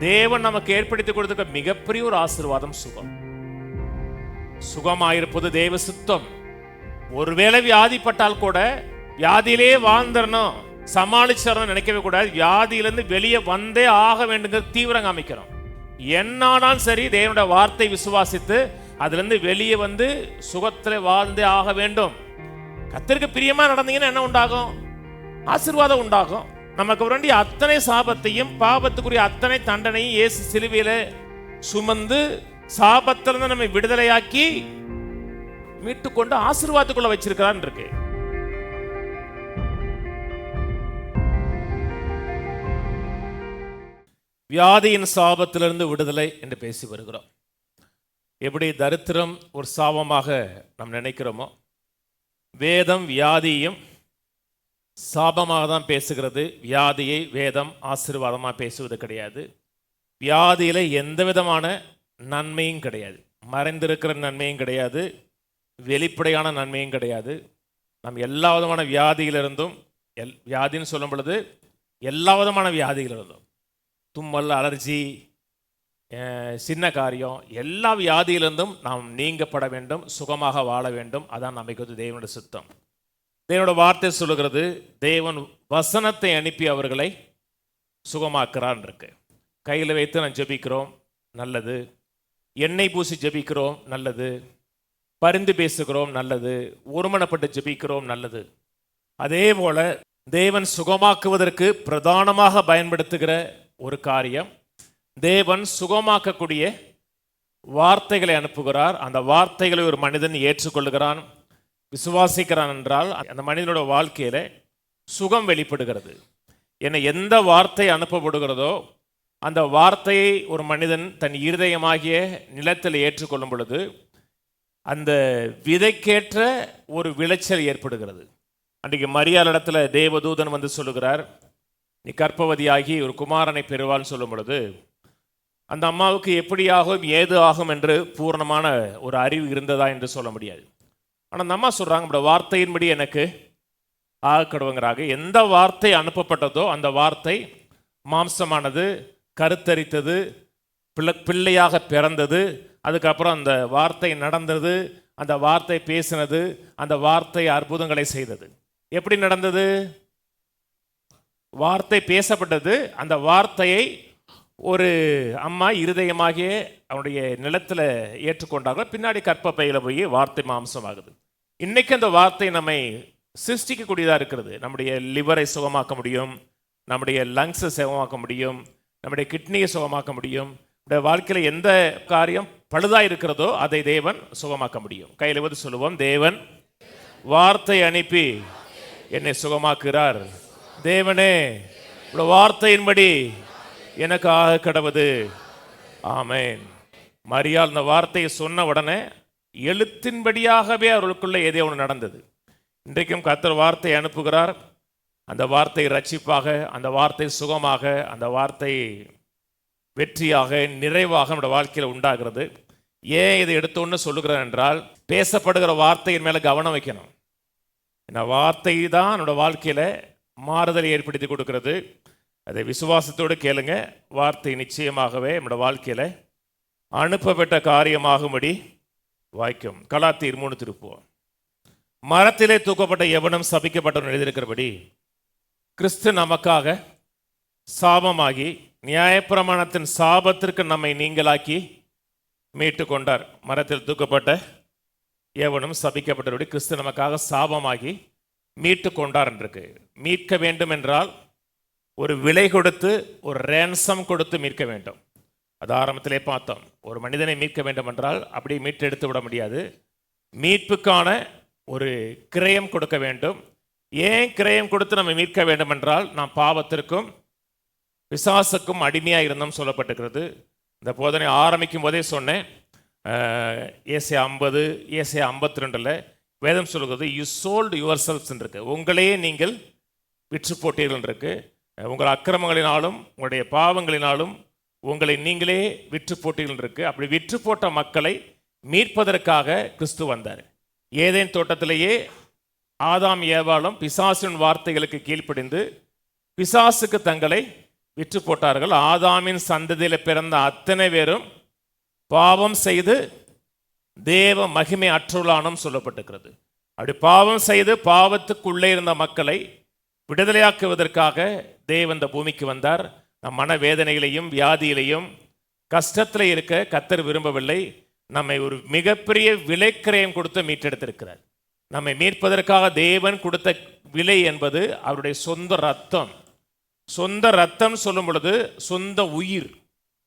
தேவன் நமக்கு ஏற்படுத்தி கொடுத்த மிகப்பெரிய ஒரு ஆசீர்வாதம் சுகம். சுகமாயிருப்பது தேவ சித்தம். ஒருவேளை வியாதிப்பட்டால் கூட வியாதியிலே வாழ்ந்துடணும், சமாளிச்சிடணும் நினைக்கவே கூடாது. வியாதியிலிருந்து வெளியே வந்தே ஆக வேண்டுங்கிற தீவிரம் காமிக்கிறோம். என்னானாலும் சரி, தேவனுடைய வார்த்தை விசுவாசித்து அதிலிருந்து வெளியே வந்து சுகத்துல வாழ்ந்தே ஆக வேண்டும். கர்த்தருக்கு பிரியமா நடந்தீங்கன்னா என்ன உண்டாகும்? ஆசீர்வாதம் உண்டாகும். நமக்கு வேண்டிய அத்தனை சாபத்தையும் பாவத்துக்குரிய அத்தனை தண்டனையும் இயேசு சிலுவையில சுமந்து சாபத்திலிருந்து நம்மை விடுதலையாக்கி மீட்டுக்கொண்டு ஆசீர்வாதத்துக்குள்ள வச்சிருக்கிறான் இருக்கு. வியாதியின் சாபத்திலிருந்து விடுதலை என்று பேசி வருகிறோம். எப்படி தரித்திரம் ஒரு சாபமாக நாம் நினைக்கிறோமோ, வேதம் வியாதியையும் சாபமாக தான் பேசுகிறது. வியாதியை வேதம் ஆசீர்வாதமாக பேசுவது கிடையாது. வியாதியில் எந்த விதமான நன்மையும் கிடையாது. மறைந்திருக்கிற நன்மையும் கிடையாது, வெளிப்படையான நன்மையும் கிடையாது. நாம் எல்லா விதமான வியாதியிலிருந்தும், வியாதின்னு சொல்லும் பொழுது எல்லா விதமான வியாதிகளிலிருந்தும், தும்மல், அலர்ஜி, சின்ன காரியம், எல்லா வியாதியிலிருந்தும் நாம் நீங்கப்பட வேண்டும், சுகமாக வாழ வேண்டும். அதான் நமக்கு தேவனுடைய சித்தம். தேவனோட வார்த்தை சொல்லுகிறது, தேவன் வசனத்தை அனுப்பி அவர்களை சுகமாக்குறான் இருக்கு. கையில் வைத்து நான் ஜெபிக்கிறோம், நல்லது. எண்ணெய் பூசி ஜெபிக்கிறோம், நல்லது. பரிந்து பேசுகிறோம், நல்லது. ஒருமனப்பட்டு ஜெபிக்கிறோம், நல்லது. அதே போல தேவன் சுகமாக்குவதற்கு பிரதானமாக பயன்படுத்துகிற ஒரு காரியம், தேவன் சுகமாக்கக்கூடிய வார்த்தைகளை அனுப்புகிறார். அந்த வார்த்தைகளை ஒரு மனிதன் ஏற்றுக்கொள்ளுகிறான், விசுவாசிக்கிறான் என்றால் அந்த மனிதனோட வாழ்க்கையில சுகம் வெளிப்படுகிறது. என எந்த வார்த்தை அனுப்பப்படுகிறதோ அந்த வார்த்தையை ஒரு மனிதன் தன் இருதயமாகிய நிலத்தில் ஏற்றுக்கொள்ளும் பொழுது அந்த விதைக்கேற்ற ஒரு விளைச்சல் ஏற்படுகிறது. அன்றைக்கு மரியாள் இடத்துல தேவதூதன் வந்து சொல்லுகிறார், நீ கர்ப்பவதியாகி ஒரு குமாரனை பெறுவான்னு சொல்லும் பொழுது அந்த அம்மாவுக்கு எப்படி ஆகும் ஏது ஆகும் என்று பூர்ணமான ஒரு அறிவு இருந்ததா என்று சொல்ல முடியாது. ஆனால் அந்த அம்மா சொல்கிறாங்க, நம்மளோட வார்த்தையின்படி எனக்கு ஆகக்கடுவங்கிறாங்க. எந்த வார்த்தை அனுப்பப்பட்டதோ அந்த வார்த்தை மாம்சமானது, கருத்தரித்தது, பிள்ளையாக பிறந்தது. அதுக்கப்புறம் அந்த வார்த்தை நடந்தது, அந்த வார்த்தை பேசினது, அந்த வார்த்தை அற்புதங்களை செய்தது. எப்படி நடந்தது? வார்த்தை பேசப்பட்டது. அந்த வார்த்தையை ஒரு அம்மா இருதயமாகிய அவனுடைய நிலத்தில் ஏற்றுக்கொண்டார்கள். பின்னாடி கற்பப்பையில் போய் வார்த்தை மாம்சமாகுது. இன்னைக்கு அந்த வார்த்தை நம்மை சிருஷ்டிக்கக்கூடியதாக இருக்கிறது. நம்முடைய லிவரை சுகமாக்க முடியும், நம்முடைய லங்ஸை சுகமாக்க முடியும், நம்முடைய கிட்னியை சுகமாக்க முடியும். நம்முடைய வாழ்க்கையில் எந்த காரியம் பழுதாக இருக்கிறதோ அதை தேவன் சுகமாக்க முடியும். கையில் வந்து சொல்லுவோம், தேவன் வார்த்தை அனுப்பி என்னை சுகமாக்குகிறார். தேவனே, உடைய வார்த்தையின்படி எனக்கு ஆக கடவுது. ஆமேன். மரியாள் இந்த வார்த்தையை சொன்ன உடனே எழுத்தின்படியாகவே அவர்களுக்குள்ள ஏதோ ஒன்று நடந்தது. இன்றைக்கும் கர்த்தர் வார்த்தை அனுப்புகிறார். அந்த வார்த்தை ரட்சிப்பாக, அந்த வார்த்தை சுகமாக, அந்த வார்த்தை வெற்றியாக, நிறைவாக நம்முடைய வாழ்க்கையில் உண்டாகிறது. ஏன் இதை எடுத்தோன்னு சொல்லுகிறேன் என்றால், பேசப்படுகிற வார்த்தையின் மேலே கவனம் வைக்கணும். இந்த வார்த்தை தான் என்னோட வாழ்க்கையில் மாறுதலை ஏற்படுத்தி கொடுக்கிறது. அதை விசுவாசத்தோடு கேளுங்க. வார்த்தை நிச்சயமாகவே நம்முடைய வாழ்க்கையில் அனுப்பப்பட்ட காரியமாகும்படி வாய்க்கும். கலாத்தியர் 3 திருப்புவோம். மரத்திலே தூக்கப்பட்ட எவனும் சபிக்கப்பட்டவன் எழுதியிருக்கிறபடி கிறிஸ்து நமக்காக சாபமாகி நியாயப்பிரமாணத்தின் சாபத்திற்கு நம்மை நீங்களாக்கி மீட்டு கொண்டார். மரத்தில் தூக்கப்பட்ட எவனும் சபிக்கப்பட்டபடி கிறிஸ்து நமக்காக சாபமாகி மீட்டு கொண்டார் என்றிருக்கு. மீட்க வேண்டும் என்றால் ஒரு விலை கொடுத்து, ஒரு ரேன்சம் கொடுத்து மீட்க வேண்டும். அது ஆரம்பத்திலே பார்த்தோம். ஒரு மனிதனை மீட்க வேண்டும் என்றால் அப்படி மீட்டு எடுத்து விட முடியாது. மீட்புக்கான ஒரு கிரயம் கொடுக்க வேண்டும். ஏன் கிரயம் கொடுத்து நம்ம மீட்க வேண்டும் என்றால், நாம் பாவத்திற்கும் பிசாசுக்கும் அடிமையாக இருந்தோம் சொல்லப்பட்டிருக்கிறது. இந்த போதனை ஆரம்பிக்கும் போதே சொன்னேன். ஏசாயா 50, ஏசாயா 52 வேதம் சொல்லுகிறது, யூ சோல்டு யுவர் செல்ஃப்ஸ் இருக்கு. உங்களையே நீங்கள் விற்று போட்டீர்கள் இருக்கு. உங்கள் அக்கிரமங்களினாலும் உங்களுடைய பாவங்களினாலும் உங்களை நீங்களே விற்று போட்டீர்கள் இருக்கு. அப்படி விற்று போட்ட மக்களை மீட்பதற்காக கிறிஸ்து வந்தார். ஏதேன் தோட்டத்திலேயே ஆதாம் ஏவாளும் பிசாசின் வார்த்தைகளுக்கு கீழ்ப்படிந்து பிசாசுக்கு தங்களை விற்று போட்டார்கள். ஆதாமின் சந்ததியில் பிறந்த அத்தனை பேரும் பாவம் செய்து தேவ மகிமை அற்றுள்ளானும் சொல்லப்பட்டிருக்கிறது. அப்படி பாவம் செய்து பாவத்துக்குள்ளே இருந்த மக்களை விடுதலையாக்குவதற்காக தேவன் இந்த பூமிக்கு வந்தார். நம் மனவேதனைகளையும் வியாதியிலையும் கஷ்டத்தில் இருக்க கர்த்தர் விரும்பவில்லை. நம்மை ஒரு மிகப்பெரிய விலைக்கிரயம் கொடுத்து மீட்டெடுத்திருக்கிறார். நம்மை மீட்பதற்காக தேவன் கொடுத்த விலை என்பது அவருடைய சொந்த ரத்தம். சொந்த ரத்தம் சொல்லும் பொழுது சொந்த உயிர்.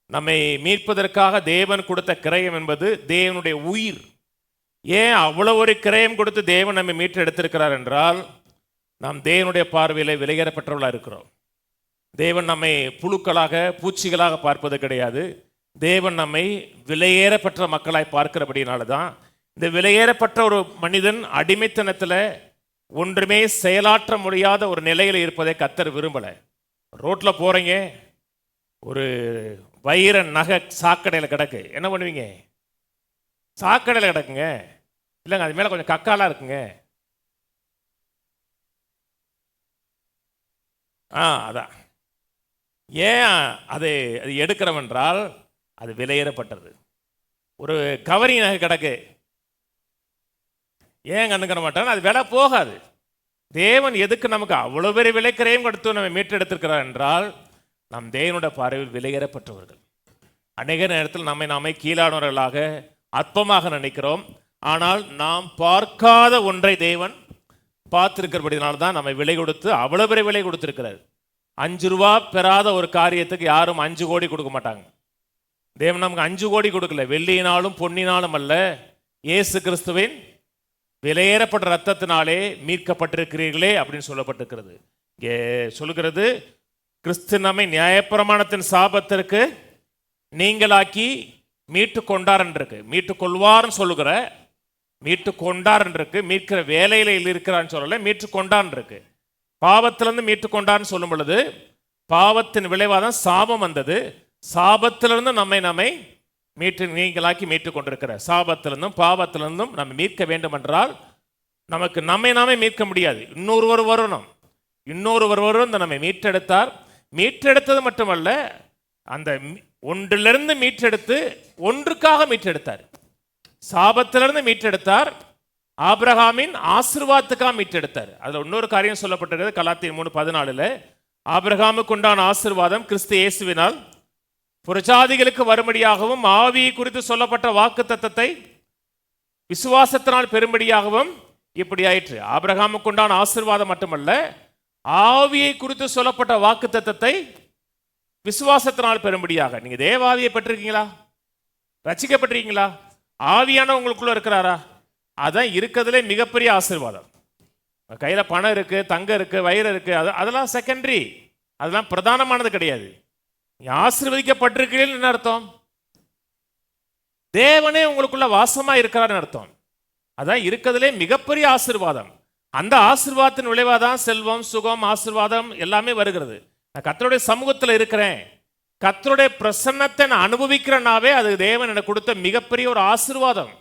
நம்மை மீட்பதற்காக தேவன் கொடுத்த கிரயம் என்பது தேவனுடைய உயிர். ஏன் அவ்வளவு ஒரு கிரயம் கொடுத்து தேவன் நம்மை மீட்டு எடுத்திருக்கிறார் என்றால், நாம் தேவனுடைய பார்வையில் விலையேறப்பட்டவர்களாக இருக்கிறோம். தேவன் நம்மை புழுக்களாக பூச்சிகளாக பார்ப்பது கிடையாது. தேவன் நம்மை விலையேறப்பட்ட மக்களாய் பார்க்கிறபடினால தான் இந்த விலையேறப்பட்ட ஒரு மனிதன் அடிமைத்தனத்தில் ஒன்றுமே செயலாற்ற முடியாத ஒரு நிலையில் இருப்பதை கர்த்தர் விரும்பலை. ரோட்டில் போகிறீங்க, ஒரு வைர நகை சாக்கடையில் கிடக்கு, என்ன பண்ணுவீங்க? சாக்கடையில் கிடக்குங்க, இல்லைங்க அது மேலே கொஞ்சம் கக்காலாக இருக்குங்க, அதான். ஏன் அது எடுக்கிறவென்றால் அது விலையேறப்பட்டது. ஒரு கவரி நகை கிடக்கு, ஏன் கண்டுக்கிற மாட்டான்? அது விலை போகாது. தேவன் எதுக்கு நமக்கு அவ்வளோ பெரிய விலைக்கிறையும் கொடுத்து நம்ம மீட்டெடுத்திருக்கிறார் என்றால், நம் தேவனுடைய பார்வையில் விலையேறப்பட்டவர்கள். அநேக நேரத்தில் நாமே கீழானவர்களாக அற்பமாக நினைக்கிறோம். ஆனால் நாம் பார்க்காத ஒன்றை தேவன் பார்த்திருக்கிறபடினால்தான் நம்மை விலை கொடுத்து அவ்வளோ பெரிய விலை கொடுத்திருக்கிறார். 5 ரூபா பெறாத ஒரு காரியத்துக்கு யாரும் 5 கோடி கொடுக்க மாட்டாங்க. தேவன் நமக்கு 5 கோடி கொடுக்கல, வெள்ளியினாலும் பொன்னினாலும் அல்ல, இயேசு கிறிஸ்துவின் விலையேறப்பட்ட ரத்தத்தினாலே மீட்கப்பட்டிருக்கிறீர்களே அப்படின்னு சொல்லப்பட்டிருக்கிறது. இங்கே சொல்லுகிறது, கிறிஸ்து நம்மை நியாயப்பிரமாணத்தின் சாபத்திற்கு நீங்களாக்கி மீட்டு கொண்டார் என்றிருக்கு. மீட்டு கொள்வார்னு சொல்லுகிற, மீட்டு கொண்டார் என்றிருக்கு. மீட்கிற வேலையில இருக்கிறான்னு சொல்லலை, மீட்டு கொண்டான் இருக்கு. பாவத்திலிருந்து மீட்டு கொண்டான்னு சொல்லும் பொழுது பாவத்தின் விளைவாதான் சாபம் வந்தது. சாபத்திலிருந்து நம்மை மீட்டு நீங்களாக்கி மீட்டு கொண்டிருக்கிற, சாபத்திலிருந்தும் பாவத்திலிருந்தும் நம்ம மீட்க வேண்டும் என்றால் நமக்கு நாமே மீட்க முடியாது. இன்னொருவர் வரணும். இந்த நம்மை மீட்டெடுத்தார். மீட்டெடுத்தது மட்டுமல்ல, அந்த ஒன்றிலிருந்து மீட்டெடுத்து ஒன்றுக்காக மீட்டெடுத்தார். சாபத்திலிருந்து மீட்டெடுத்தார், ஆபிரகாமின் ஆசீர்வாதத்துக்காக மீட்டெடுத்தார். அதில் இன்னொரு காரியம் சொல்லப்பட்டிருக்கிறது, கலாத்தியர் 3:14. ஆபிரகாமுக்கு உண்டான ஆசீர்வாதம் கிறிஸ்து இயேசுவினால் புறஜாதிகளுக்கு வரும்படியாகவும் ஆவியை குறித்து சொல்லப்பட்ட வாக்கு தத்தத்தை விசுவாசத்தினால் பெரும்படியாகவும் இப்படி ஆயிற்று. ஆபிரகாமுக்கு உண்டான ஆசீர்வாதம் மட்டுமல்ல, ஆவியை குறித்து சொல்லப்பட்ட வாக்கு தத்தத்தை விசுவாசத்தினால் பெரும்படியாக. நீங்க தேவாவியை பெற்றிருக்கீங்களா? ரட்சிக்கப்பட்டிருக்கீங்களா? ஆவியான உங்களுக்குள்ள இருக்கிறாரா? அதான் இருக்கிறதுலே மிகப்பெரிய ஆசீர்வாதம். கையில பணம் இருக்கு, தங்கம் இருக்கு, வயிறு இருக்கு, அதெல்லாம் செகண்டரி, அதெல்லாம் பிரதானமானது கிடையாது. ஆசீர்வதிக்கப்பட்டிருக்கிறீர்கள் அர்த்தம், தேவனே உங்களுக்குள்ள வாசமா இருக்கிறார் அர்த்தம். அதான் இருக்கிறதுலே மிகப்பெரிய ஆசீர்வாதம். அந்த ஆசீர்வாதத்தின் விளைவாதான் செல்வம், சுகம், ஆசீர்வாதம் எல்லாமே வருகிறது. நான் கர்த்தருடைய சமூகத்தில் இருக்கிறேன், கர்த்தருடைய பிரசன்னத்தை நான் அனுபவிக்கிறேன்னாவே அது தேவன் எனக்கு கொடுத்த மிகப்பெரிய ஒரு ஆசீர்வாதம்.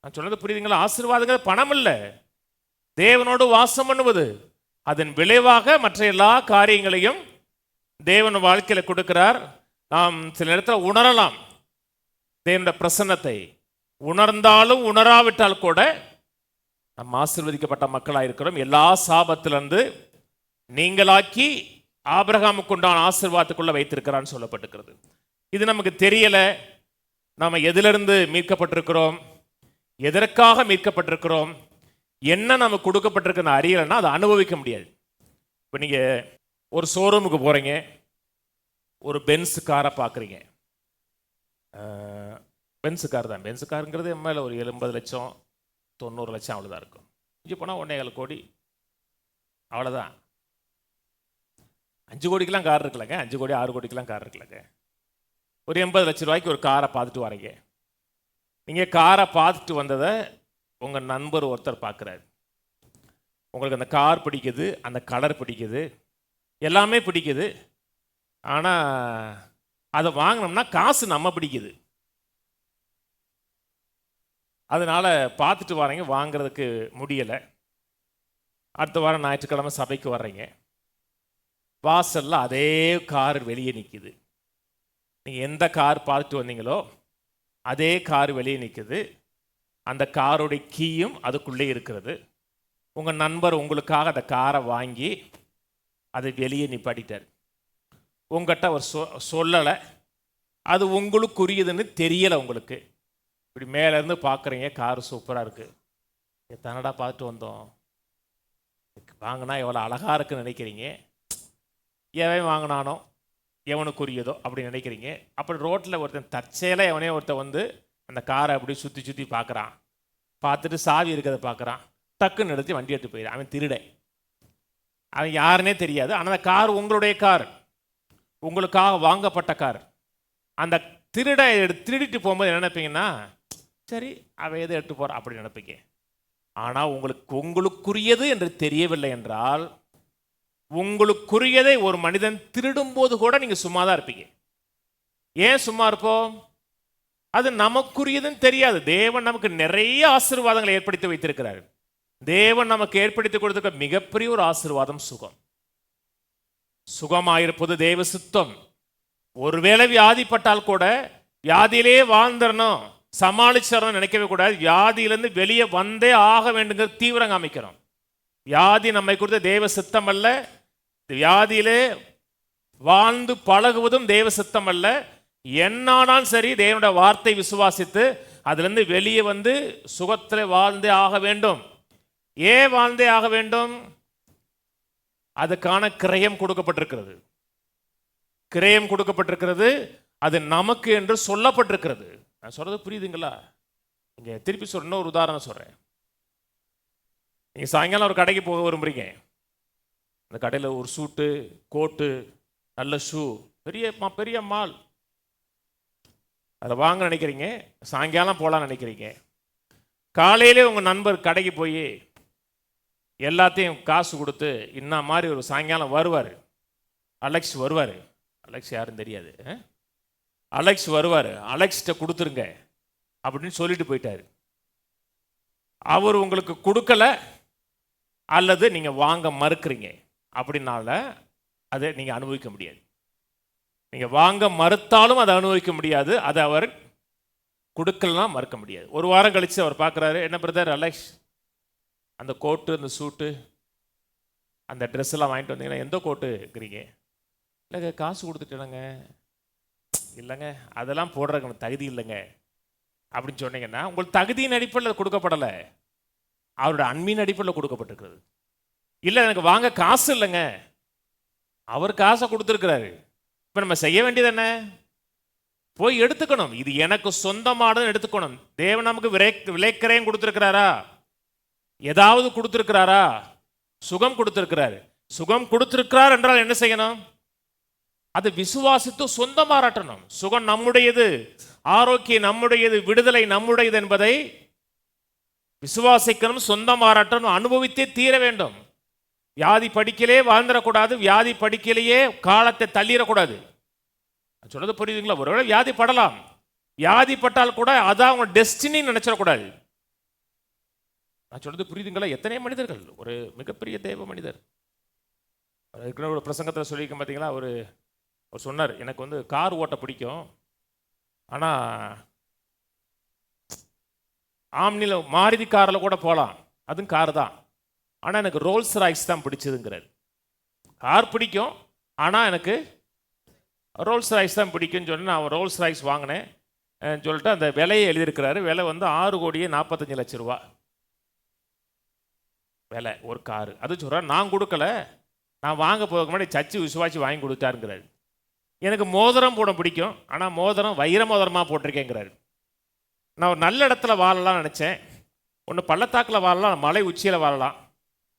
நான் சொன்னது புரியுதுங்களா? ஆசீர்வாதங்கள் பணம் இல்லை, தேவனோடு வாசம் பண்ணுவது. அதன் விளைவாக மற்ற எல்லா காரியங்களையும் தேவன் வாழ்க்கையில கொடுக்கிறார். நாம் சில நேரத்தில் உணரலாம் தேவனுடைய பிரசன்னத்தை. உணர்ந்தாலும் உணராவிட்டால் கூட நாம் ஆசீர்வதிக்கப்பட்ட மக்களாக இருக்கிறோம். எல்லா சாபத்திலிருந்து நீங்களாக்கி ஆபிரகாமுக்கு உண்டான ஆசீர்வாதத்துக்குள்ள வைத்திருக்கிறான்னு சொல்லப்பட்டிருக்கிறது. இது நமக்கு தெரியல. நாம் எதிலிருந்து மீட்கப்பட்டிருக்கிறோம், எதற்காக மீட்கப்பட்டிருக்கிறோம், என்ன நமக்கு கொடுக்கப்பட்டிருக்குன்னு அறியலைன்னா அதை அனுபவிக்க முடியாது. இப்போ நீங்கள் ஒரு ஷோரூமுக்கு போகிறீங்க, ஒரு பென்ஸ் காரை பார்க்குறீங்க. பென்ஸ் கார் தான், பென்ஸ் காருங்கிறது மேலே ஒரு 80 லட்சம் 90 லட்சம் அவ்வளோதான் இருக்கும். இங்கே போனால் 1.25 கோடி அவ்வளோதான். 5 கோடிக்கெலாம் கார் இருக்கலங்க, 5 கோடி 6 கோடிக்கெலாம் கார் இருக்கலங்க. ஒரு 80 லட்ச ரூபாய்க்கு ஒரு காரை பார்த்துட்டு வரீங்க. நீங்கள் காரை பார்த்துட்டு வந்ததை உங்கள் நண்பர் ஒருத்தர் பார்க்குறாரு. உங்களுக்கு அந்த கார் பிடிக்குது, அந்த கலர் பிடிக்குது, எல்லாமே பிடிக்குது. ஆனால் அதை வாங்கினோம்னா காசு நம்ம பிடிக்குது. அதனால் பார்த்துட்டு வரீங்க, வாங்கிறதுக்கு முடியலை. அடுத்த வாரம் ஞாயிற்றுக்கிழமை சபைக்கு வர்றீங்க. வாசல்ல அதே கார் வெளியே நிற்கிது. நீங்கள் எந்த கார் பார்த்துட்டு வந்தீங்களோ அதே கார் வெளியே நிற்குது. அந்த காரோடைய கீயும் அதுக்குள்ளே இருக்கிறது. உங்கள் நண்பர் உங்களுக்காக அந்த காரை வாங்கி அதை வெளியே நிப்பாட்டிட்டார். உங்கள்கிட்ட அவர் சொல்லலை, அது உங்களுக்குரியதுன்னு தெரியலை. உங்களுக்கு இப்படி மேலேருந்து பார்க்குறீங்க, காரு சூப்பராக இருக்குது, தன்னடா பார்த்துட்டு வந்தோம், வாங்கினா எவ்வளோ அழகாக இருக்குன்னு நினைக்கிறீங்க. எவன் வாங்கினானோ எவனுக்குரியதோ அப்படி நினைக்கிறீங்க. அப்படி ரோட்டில் ஒருத்தன் தற்செயலாக எவனே ஒருத்தன் வந்து அந்த காரை அப்படி சுற்றி சுற்றி பார்க்குறான். பார்த்துட்டு சாவி இருக்கிறத பார்க்குறான். டக்குன்னு எடுத்து வண்டி எடுத்து போயிடான். அவன் திருடன், அவன் யாருன்னே தெரியாது. ஆனால் அந்த கார் உங்களுடைய கார், உங்களுக்காக வாங்கப்பட்ட கார். அந்த திருடிட்டு போகும்போது என்ன நினைப்பீங்கன்னா, சரி அவன் எதை எடுத்து போகிறான் அப்படி நினைப்பீங்க. ஆனால் உங்களுக்குரியது என்று தெரியவில்லை என்றால், உங்களுக்குரியதை ஒரு மனிதன் திருடும்போது கூட நீங்கள் சும்மா தான் இருப்பீங்க. ஏன் சும்மா இருப்போம்? அது நமக்குரியதுன்னு தெரியாது. தேவன் நமக்கு நிறைய ஆசீர்வாதங்களை ஏற்படுத்தி வைத்திருக்கிறார். தேவன் நமக்கு ஏற்படுத்தி கொடுத்திருக்க மிகப்பெரிய ஒரு ஆசீர்வாதம் சுகம். சுகமாயிருப்பது தேவ சித்தம். ஒருவேளை வியாதிப்பட்டால் கூட வியாதியிலே வாழ்ந்துடணும், சமாளிச்சிடணும் நினைக்கவே கூடாது. வியாதியிலிருந்து வெளியே வந்தே ஆக வேண்டுங்கிற தீவிரம் காமிக்கிறோம். வியாதி நம்மை குறித்த தேவ சித்தம் அல்ல. வியாதியிலே வாழ்ந்து பழகுவதும் தேவ சித்தம் அல்ல. என்னானாலும் சரி, தேவனுடைய வார்த்தை விசுவாசித்து அதிலிருந்து வெளியே வந்து சுகத்தில் வாழ்ந்தே ஆக வேண்டும். ஏன் வாழ்ந்தே ஆக வேண்டும்? அதுக்கான கிரயம் கொடுக்கப்பட்டிருக்கிறது. கிரயம் கொடுக்கப்பட்டிருக்கிறது. அது நமக்கு என்று சொல்லப்பட்டிருக்கிறது. நான் சொல்றது புரியுதுங்களா? இங்கே திருப்பி சொல்ல ஒரு உதாரணம் சொல்றேன். நீங்கள் சாயங்காலம் ஒரு கடைக்கு போக விரும்புறீங்க. அந்த கடையில் ஒரு சூட்டு, கோட்டு, நல்ல ஷூ, பெரிய மால், அதை வாங்க நினைக்கிறீங்க. சாயங்காலம் போகலான்னு நினைக்கிறீங்க. காலையிலே உங்கள் நண்பர் கடைக்கு போய் எல்லாத்தையும் காசு கொடுத்து இன்ன மாதிரி ஒரு சாயங்காலம் வருவார். அலெக்ஸ் வருவார். அலெக்ஸ் யாருன்னு தெரியாது. அலெக்ஸ் வருவார், அலெக்ஸ்கிட்ட கொடுத்துருங்க அப்படின்னு சொல்லிட்டு போயிட்டார். அவர் உங்களுக்கு கொடுக்கல அல்லது நீங்கள் வாங்க மறுக்கிறீங்க அப்படின்னால அதை நீங்கள் அனுபவிக்க முடியாது. நீங்கள் வாங்க மறுத்தாலும் அதை அனுபவிக்க முடியாது. அதை அவர் கொடுக்கலாம் மறுக்க முடியாது. ஒரு வாரம் கழித்து அவர் பார்க்குறாரு, என்ன பிரதர் அலெக்ஸ், அந்த கோட்டு, அந்த சூட்டு, அந்த ட்ரெஸ் எல்லாம் வாங்கிட்டு வந்தீங்கன்னா எந்த கோட்டு இருக்கிறீங்க? இல்லைங்க காசு கொடுத்துட்டேனுங்க. இல்லைங்க அதெல்லாம் போடுறதுக்கு எனக்கு தகுதி இல்லைங்க அப்படின்னு சொன்னீங்கன்னா, உங்களுக்கு தகுதியின் அடிப்படையில் கொடுக்கப்படலை, அவரோட அன்பின் அடிப்படையில் கொடுக்கப்பட்டிருக்கிறது. இல்லை எனக்கு வாங்க காசு இல்லைங்க, அவர் காசை கொடுத்துருக்கிறாரு. இப்போ நம்ம செய்ய வேண்டியது என்ன? போய் எடுத்துக்கணும். இது எனக்கு சொந்தமானதுன்னு எடுத்துக்கணும். தேவன் நமக்கு விலைக்கரையும் கொடுத்துருக்கிறாரா? ஏதாவது கொடுத்துருக்கிறாரா? சுகம் கொடுத்துருக்கிறாரு. சுகம் கொடுத்துருக்கிறார் என்றால் என்ன செய்யணும்? அது விசுவாசித்து சொந்தம் மாறாட்டணும். சுகம் நம்முடையது, ஆரோக்கியம் நம்முடையது, விடுதலை நம்முடையது என்பதை விசுவாசிக்கணும், சொந்தம் மாறாட்டணும், அனுபவித்தே தீர வேண்டும். வியாதி படிக்கலே வாழ்ந்துடக்கூடாது, வியாதி படிக்கலையே காலத்தை தள்ளிடக்கூடாது. சொல்றது புரியுதுங்களா? ஒருவேளை வியாதி படலாம், வியாதி பட்டால் கூட அதான் அவங்க டெஸ்டினின்னு நினைச்சிடக்கூடாது. நான் சொல்றது புரியுதுங்களா? எத்தனை மனிதர்கள், ஒரு மிகப்பெரிய தேவ மனிதர் ஒரு பிரசங்கத்தில் சொல்லியிருக்க பார்த்தீங்களா? அவர் சொன்னார், எனக்கு வந்து கார் ஓட்ட பிடிக்கும், ஆனால் ஆம்னியில் மாருதி காரில் கூட போகலாம், அதுவும் கார் தான், ஆனால் எனக்கு ரோல்ஸ் ராய்ஸ் தான் பிடிச்சதுங்கிறார். கார் பிடிக்கும், ஆனால் எனக்கு ரோல்ஸ் ராய்ஸ் தான் பிடிக்கும்னு சொல்லி நான் ரோல்ஸ் ராய்ஸ் வாங்கினேன் சொல்லிட்டு அந்த விலையை எழுதியிருக்கிறாரு. விலை வந்து 6,45,00,000 ரூபா விலை ஒரு காரு. அது சொல்கிறேன், நான் கொடுக்கல, நான் வாங்க போகிறதுக்கு முன்னாடி சர்ச்சு விசுவாசி வாங்கி கொடுத்தாருங்கிறாரு. எனக்கு மோதிரம் போட பிடிக்கும், ஆனால் மோதிரம் வைர மோதிரமாக போட்டிருக்கேங்கிறாரு. நான் ஒரு நல்ல இடத்துல வாழலாம் நினச்சேன், ஒன்று பள்ளத்தாக்கில் வாழலாம், மலை உச்சியில் வாழலாம்.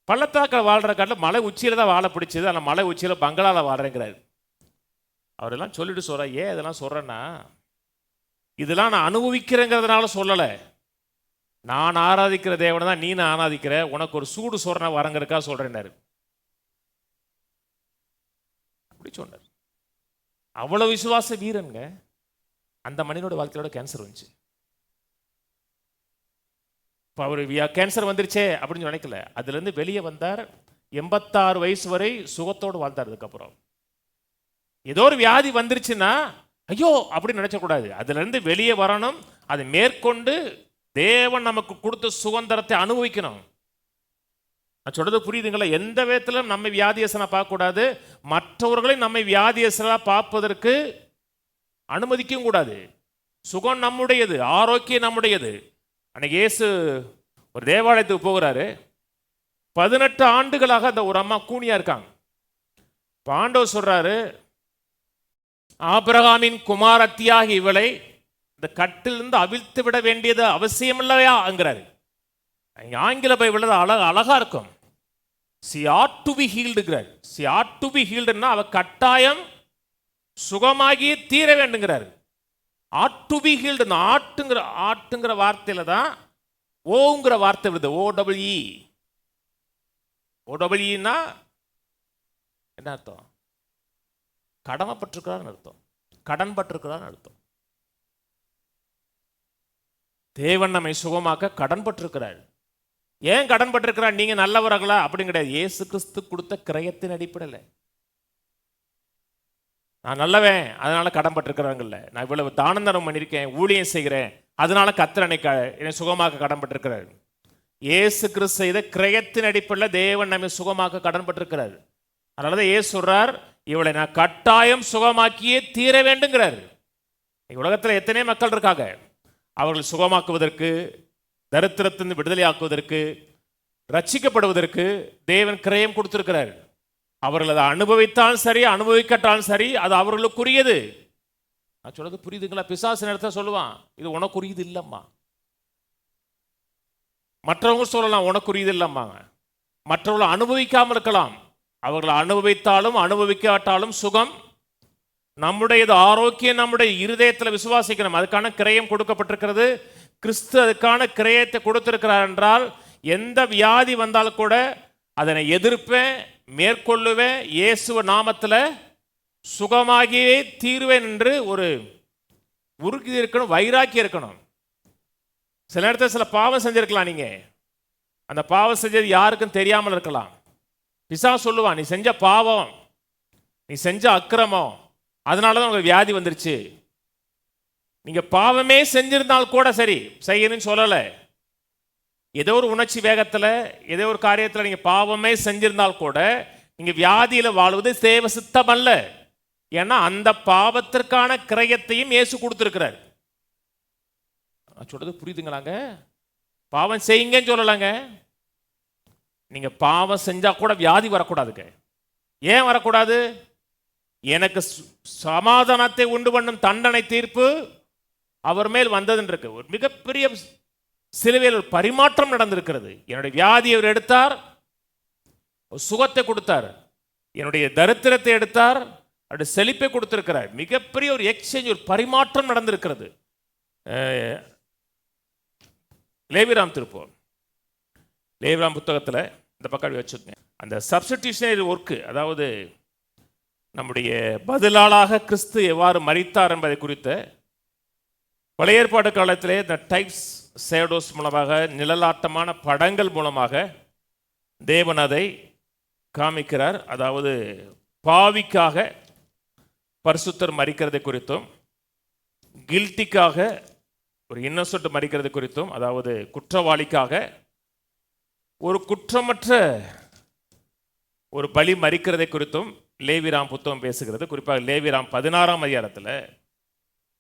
பள்ளத்தாக்கில் வாழ்கிற காட்டில் மலை உச்சியில் தான் வாழ பிடிச்சது, ஆனால் மலை உச்சியில் பங்களாவில் வாழ்கிறேங்கிறாரு. அவரெல்லாம் சொல்லிட்டு சொல்கிறேன். ஏன் இதெல்லாம் சொல்கிறேன்னா, இதெல்லாம் நான் அனுபவிக்கிறேங்கிறதுனால சொல்லலை. நான் ஆராதிக்கிற தேவனை தான் நீ நான் ஆராதிக்கிற, உனக்கு ஒரு சூடு சொல்கிறேன் வரங்கிறக்கா சொல்கிறேன்னாரு. அப்படி சொன்னார். அவ்வளோ விசுவாச வீரனுங்க. அந்த மனிதனோட வாழ்க்கையோட கேன்சர் வந்துச்சு. இப்போ அவர் கேன்சர் வந்துருச்சே அப்படின்னு நினைக்கல, அதுலேருந்து வெளியே வந்தார். 86 வயசு வரை சுகத்தோடு வாழ்ந்தார். அதுக்கப்புறம் ஏதோ ஒரு வியாதி வந்துருச்சுன்னா ஐயோ அப்படின்னு நினைச்சக்கூடாது. அதுலேருந்து வெளியே வரணும். அதை மேற்கொண்டு தேவன் நமக்கு கொடுத்த சுதந்திரத்தை அனுபவிக்கணும். நான் சொல்றது புரியுதுங்களா? எந்த விதத்திலும் நம்ம வியாதியசனா பார்க்கக்கூடாது. மற்றவர்களை நம்மை வியாதியசனா பார்ப்பதற்கு அனுமதிக்கவும் கூடாது. சுகம் நம்முடையது, ஆரோக்கியம் நம்முடையது. அன்னைக்கு இயேசு ஒரு தேவாலயத்துக்கு போகிறாரு. 18 ஆண்டுகளாக அந்த ஒரு அம்மா கூனியா இருக்காங்க. ஆண்டவர் சொல்றாரு, ஆபிரகாமின் குமாரத்தியாக இவளை இந்த கட்டிலிருந்து அவிழ்த்து விட வேண்டியது அவசியம் இல்லையாங்கிறாரு. ஆங்கில பைபிள் அழகா இருக்கும். she ought to be healed. she ought to be healed ன்னா அவ கட்டாயம் சுகமாகி தீர வேண்டுங்கிறாரு. ought to be healed. ஆட்டுங்கிற வார்த்தையில தான் ஓங்கிற வார்த்தை வருது. OWE. OWEன்னா என்ன அர்த்தம்? கடமைப்பட்டிருக்கிறான்னு அர்த்தம். கடன் பட்டிருக்கிறான்னு அர்த்தம். தேவன் நம்மை சுகமாக்க கடன் பட்டிருக்கிறார். ஏன் கடன் பட்டிருக்கிறார்? நீங்க நல்லவர்களா அப்படின்னு கிடையாது. இயேசு கிறிஸ்து கொடுத்த கிரயத்தின் அடிப்படையில் நான் நல்லவன் அதனால கடன் பட்டிருக்கிறாங்கல்ல. நான் இவ்வளவு தானம் தரம் பண்ணியிருக்கேன், ஊழியம் செய்கிறேன், அதனால கர்த்தர் என்னை சுகமாக்க கடன் பட்டிருக்கிறார். இயேசு கிறிஸ்து செய்த கிரயத்தின் அடிப்படையில் தேவன் நம்மை சுகமாக்க கடன் பட்டிருக்கிறார். அதனாலதான் இயேசு சொல்றார், இவளை நான் கட்டாயம் சுகமாக்கியே தீர வேண்டுங்கிறார். உலகத்தில் எத்தனை மக்கள் இருக்காங்க, அவர்கள் சுகமாக்குவதற்கு, தரித்திரத்திலிருந்து விடுதலையாக்குவதற்கு, ரட்சிக்கப்படுவதற்கு தேவன் கிரயம் கொடுத்திருக்கிறார். அவர்கள் அதை அனுபவித்தாலும் சரி அனுபவிக்கட்டாலும் சரி அது அவர்களுக்குரியது. நான் சொல்றது புரியுதுங்களா? பிசாசு நேரத்தை சொல்லுவான், இது உனக்குரியது இல்லம்மா. மற்றவங்க சொல்லலாம் உனக்குரியது இல்லம்மாங்க. மற்றவர்கள் அனுபவிக்காமல் இருக்கலாம். அவர்கள் அனுபவித்தாலும் அனுபவிக்காட்டாலும் சுகம் நம்முடையது, ஆரோக்கியம் நம்முடைய இருதயத்தில் விசுவாசிக்கணும். அதுக்கான கிரயம் கொடுக்கப்பட்டிருக்கிறது. கிறிஸ்து அதுக்கான கிரயத்தை கொடுத்திருக்கிறார் என்றால் எந்த வியாதி வந்தாலும் கூட அதனை எதிர்ப்பேன், மேற்கொள்ளுவேன், இயேசுவ நாமத்தில் சுகமாகியே தீர்வேன் என்று ஒரு உறுதி இருக்கணும், வைராக்கியம் இருக்கணும். சில நேரத்தில் சில பாவம் செஞ்சிருக்கலாம். நீங்க அந்த பாவம் செஞ்சது யாருக்கும் தெரியாமல் இருக்கலாம். பிசாசு சொல்லுவான், நீ செஞ்ச பாவம், நீ செஞ்ச அக்கிரமம், அதனால தான் உங்களுக்கு வியாதி வந்துருச்சு. நீங்க பாவமே செஞ்சிருந்தால் கூட சரி, செய்யணும்னு சொல்லலை. ஏதோ ஒரு உணர்ச்சி வேகத்தில், ஏதோ ஒரு காரியத்தில் நீங்க பாவமே செஞ்சிருந்தால் கூட நீங்க வியாதியில வாழ்வது தேவ சித்தம் அல்ல. ஏன்னா அந்த பாவத்திற்கான கிரயத்தையும் இயேசு கொடுத்திருக்கிறார். சொல்றது புரியுதுங்களாங்க? பாவம் செய்யுங்கன்னு சொல்லலாங்க. நீங்க பாவம் செஞ்சா கூட வியாதி வரக்கூடாதுங்க. ஏன் வரக்கூடாது? எனக்கு சமாதானத்தை உண்டு பண்ணும் தண்டனை தீர்ப்பு அவர் மேல் வந்ததுன்னு இருக்கு. ஒரு மிகப்பெரிய சிலுவையில் ஒரு பரிமாற்றம் நடந்திருக்கிறது. என்னுடைய வியாதியை அவர் எடுத்தார், சுகத்தை கொடுத்தார். என்னுடைய தரித்திரத்தை எடுத்தார், அவருடைய செழிப்பை கொடுத்திருக்கிறார். மிகப்பெரிய ஒரு எக்ஸ்சேஞ்ச், ஒரு பரிமாற்றம் நடந்திருக்கிறது. லேவிராம் திருப்போம், லேவிராம் புத்தகத்தில் இந்த பக்கம் வச்சுக்கோங்க. அந்த சப்ஸ்டிடியூஷனரி ஒர்க்கு, அதாவது நம்முடைய பதிலாளாக கிறிஸ்து எவ்வாறு மரித்தார் என்பதை குறித்த பழைய ஏற்பாடு காலத்திலே இந்த டைப்ஸ் சேடோஸ் மூலமாக, நிழலாட்டமான படங்கள் மூலமாக தேவன் அதை காமிக்கிறார். அதாவது பாவிக்காக பரிசுத்தர் மரிக்கிறதை குறித்தும், கில்ட்டிக்காக ஒரு இன்னசென்ட் மரிக்கிறது குறித்தும், அதாவது குற்றவாளிக்காக ஒரு குற்றமற்ற ஒரு பலி மரிக்கிறதை குறித்தும் லேவிராம் புத்தகம் பேசுகிறது. குறிப்பாக லேவிராம் 16ஆம் அதிகாரத்தில்,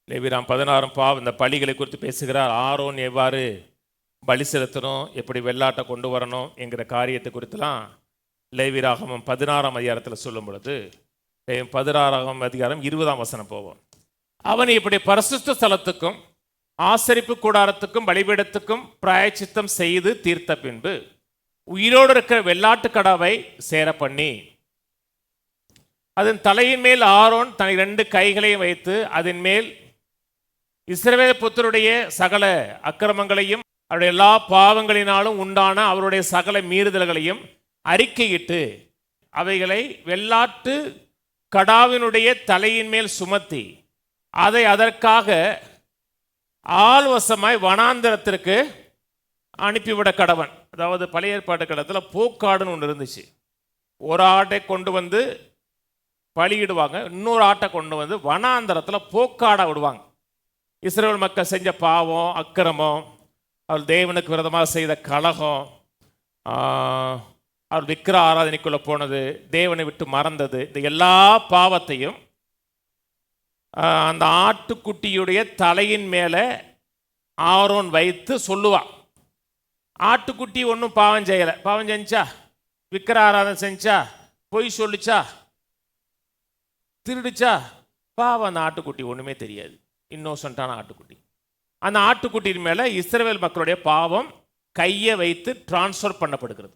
லேவிராம் 16 இந்த பலிகளை குறித்து பேசுகிறார். ஆரோன் எவ்வாறு பலி செலுத்தணும், எப்படி வெள்ளாட்டை கொண்டு வரணும் என்கிற காரியத்தை குறித்துலாம் லேவிராகமம் 16ஆம் அதிகாரத்தில் சொல்லும் பொழுது, 16ஆம் அதிகாரம் 20ஆம் வசனம் போவோம். அவன் இப்படி பரிசுத்த ஸ்தலத்துக்கும் ஆசரிப்பு கூடாரத்துக்கும் பலிபீடத்துக்கும் பிராயச்சித்தம் செய்து தீர்த்த பின்பு உயிரோடு இருக்கிற வெள்ளாட்டு கடாவை சேர பண்ணி அதன் தலையின் மேல் ஆரோன் தன் 2 கைகளையும் வைத்து அதன் மேல் இஸ்ரவேல் புத்தருடைய சகல அக்கிரமங்களையும் அவருடைய எல்லா பாவங்களினாலும் உண்டான அவருடைய சகல மீறுதல்களையும் அறிக்கையிட்டு அவைகளை வெள்ளாட்டு கடாவினுடைய தலையின் மேல் சுமத்தி அதை அதற்காக ஆள்வசமாய் வனாந்தரத்திற்கு அனுப்பிவிட கடவன். அதாவது பழைய ஏற்பாட்டு காலத்தில் போக்காடுன்னு ஒன்று இருந்துச்சு. ஒரு ஆட்டை கொண்டு வந்து பலியிடுவாங்க, இன்னொரு ஆட்டை கொண்டு வந்து வனாந்தரத்தில் போக்காட விடுவாங்க. இஸ்ரவேல் மக்கள் செஞ்ச பாவம், அக்கிரமம், அவர் தேவனுக்கு விரோதமாக செய்த கலகம், அவர் விக்கிர ஆராதனைக்குள்ளே போனது, தேவனை விட்டு மறந்தது, இந்த எல்லா பாவத்தையும் அந்த ஆட்டுக்குட்டியுடைய தலையின் மேலே ஆரோன் வைத்து சொல்லுவான். ஆட்டுக்குட்டி ஒன்றும் பாவம் செய்யலை. பாவம் செஞ்சா, விக்கிர ஆராதனை செஞ்சா, பொய் சொல்லிச்சா, திருடிச்சா? பாவம் அந்த ஆட்டுக்குட்டி ஒன்றுமே தெரியாது. இன்னோசன்ட்டான ஆட்டுக்குட்டி. அந்த ஆட்டுக்குட்டியின் மேலே இஸ்ரவேல் மக்களுடைய பாவம் கையை வைத்து டிரான்ஸ்ஃபர் பண்ணப்படுகிறது.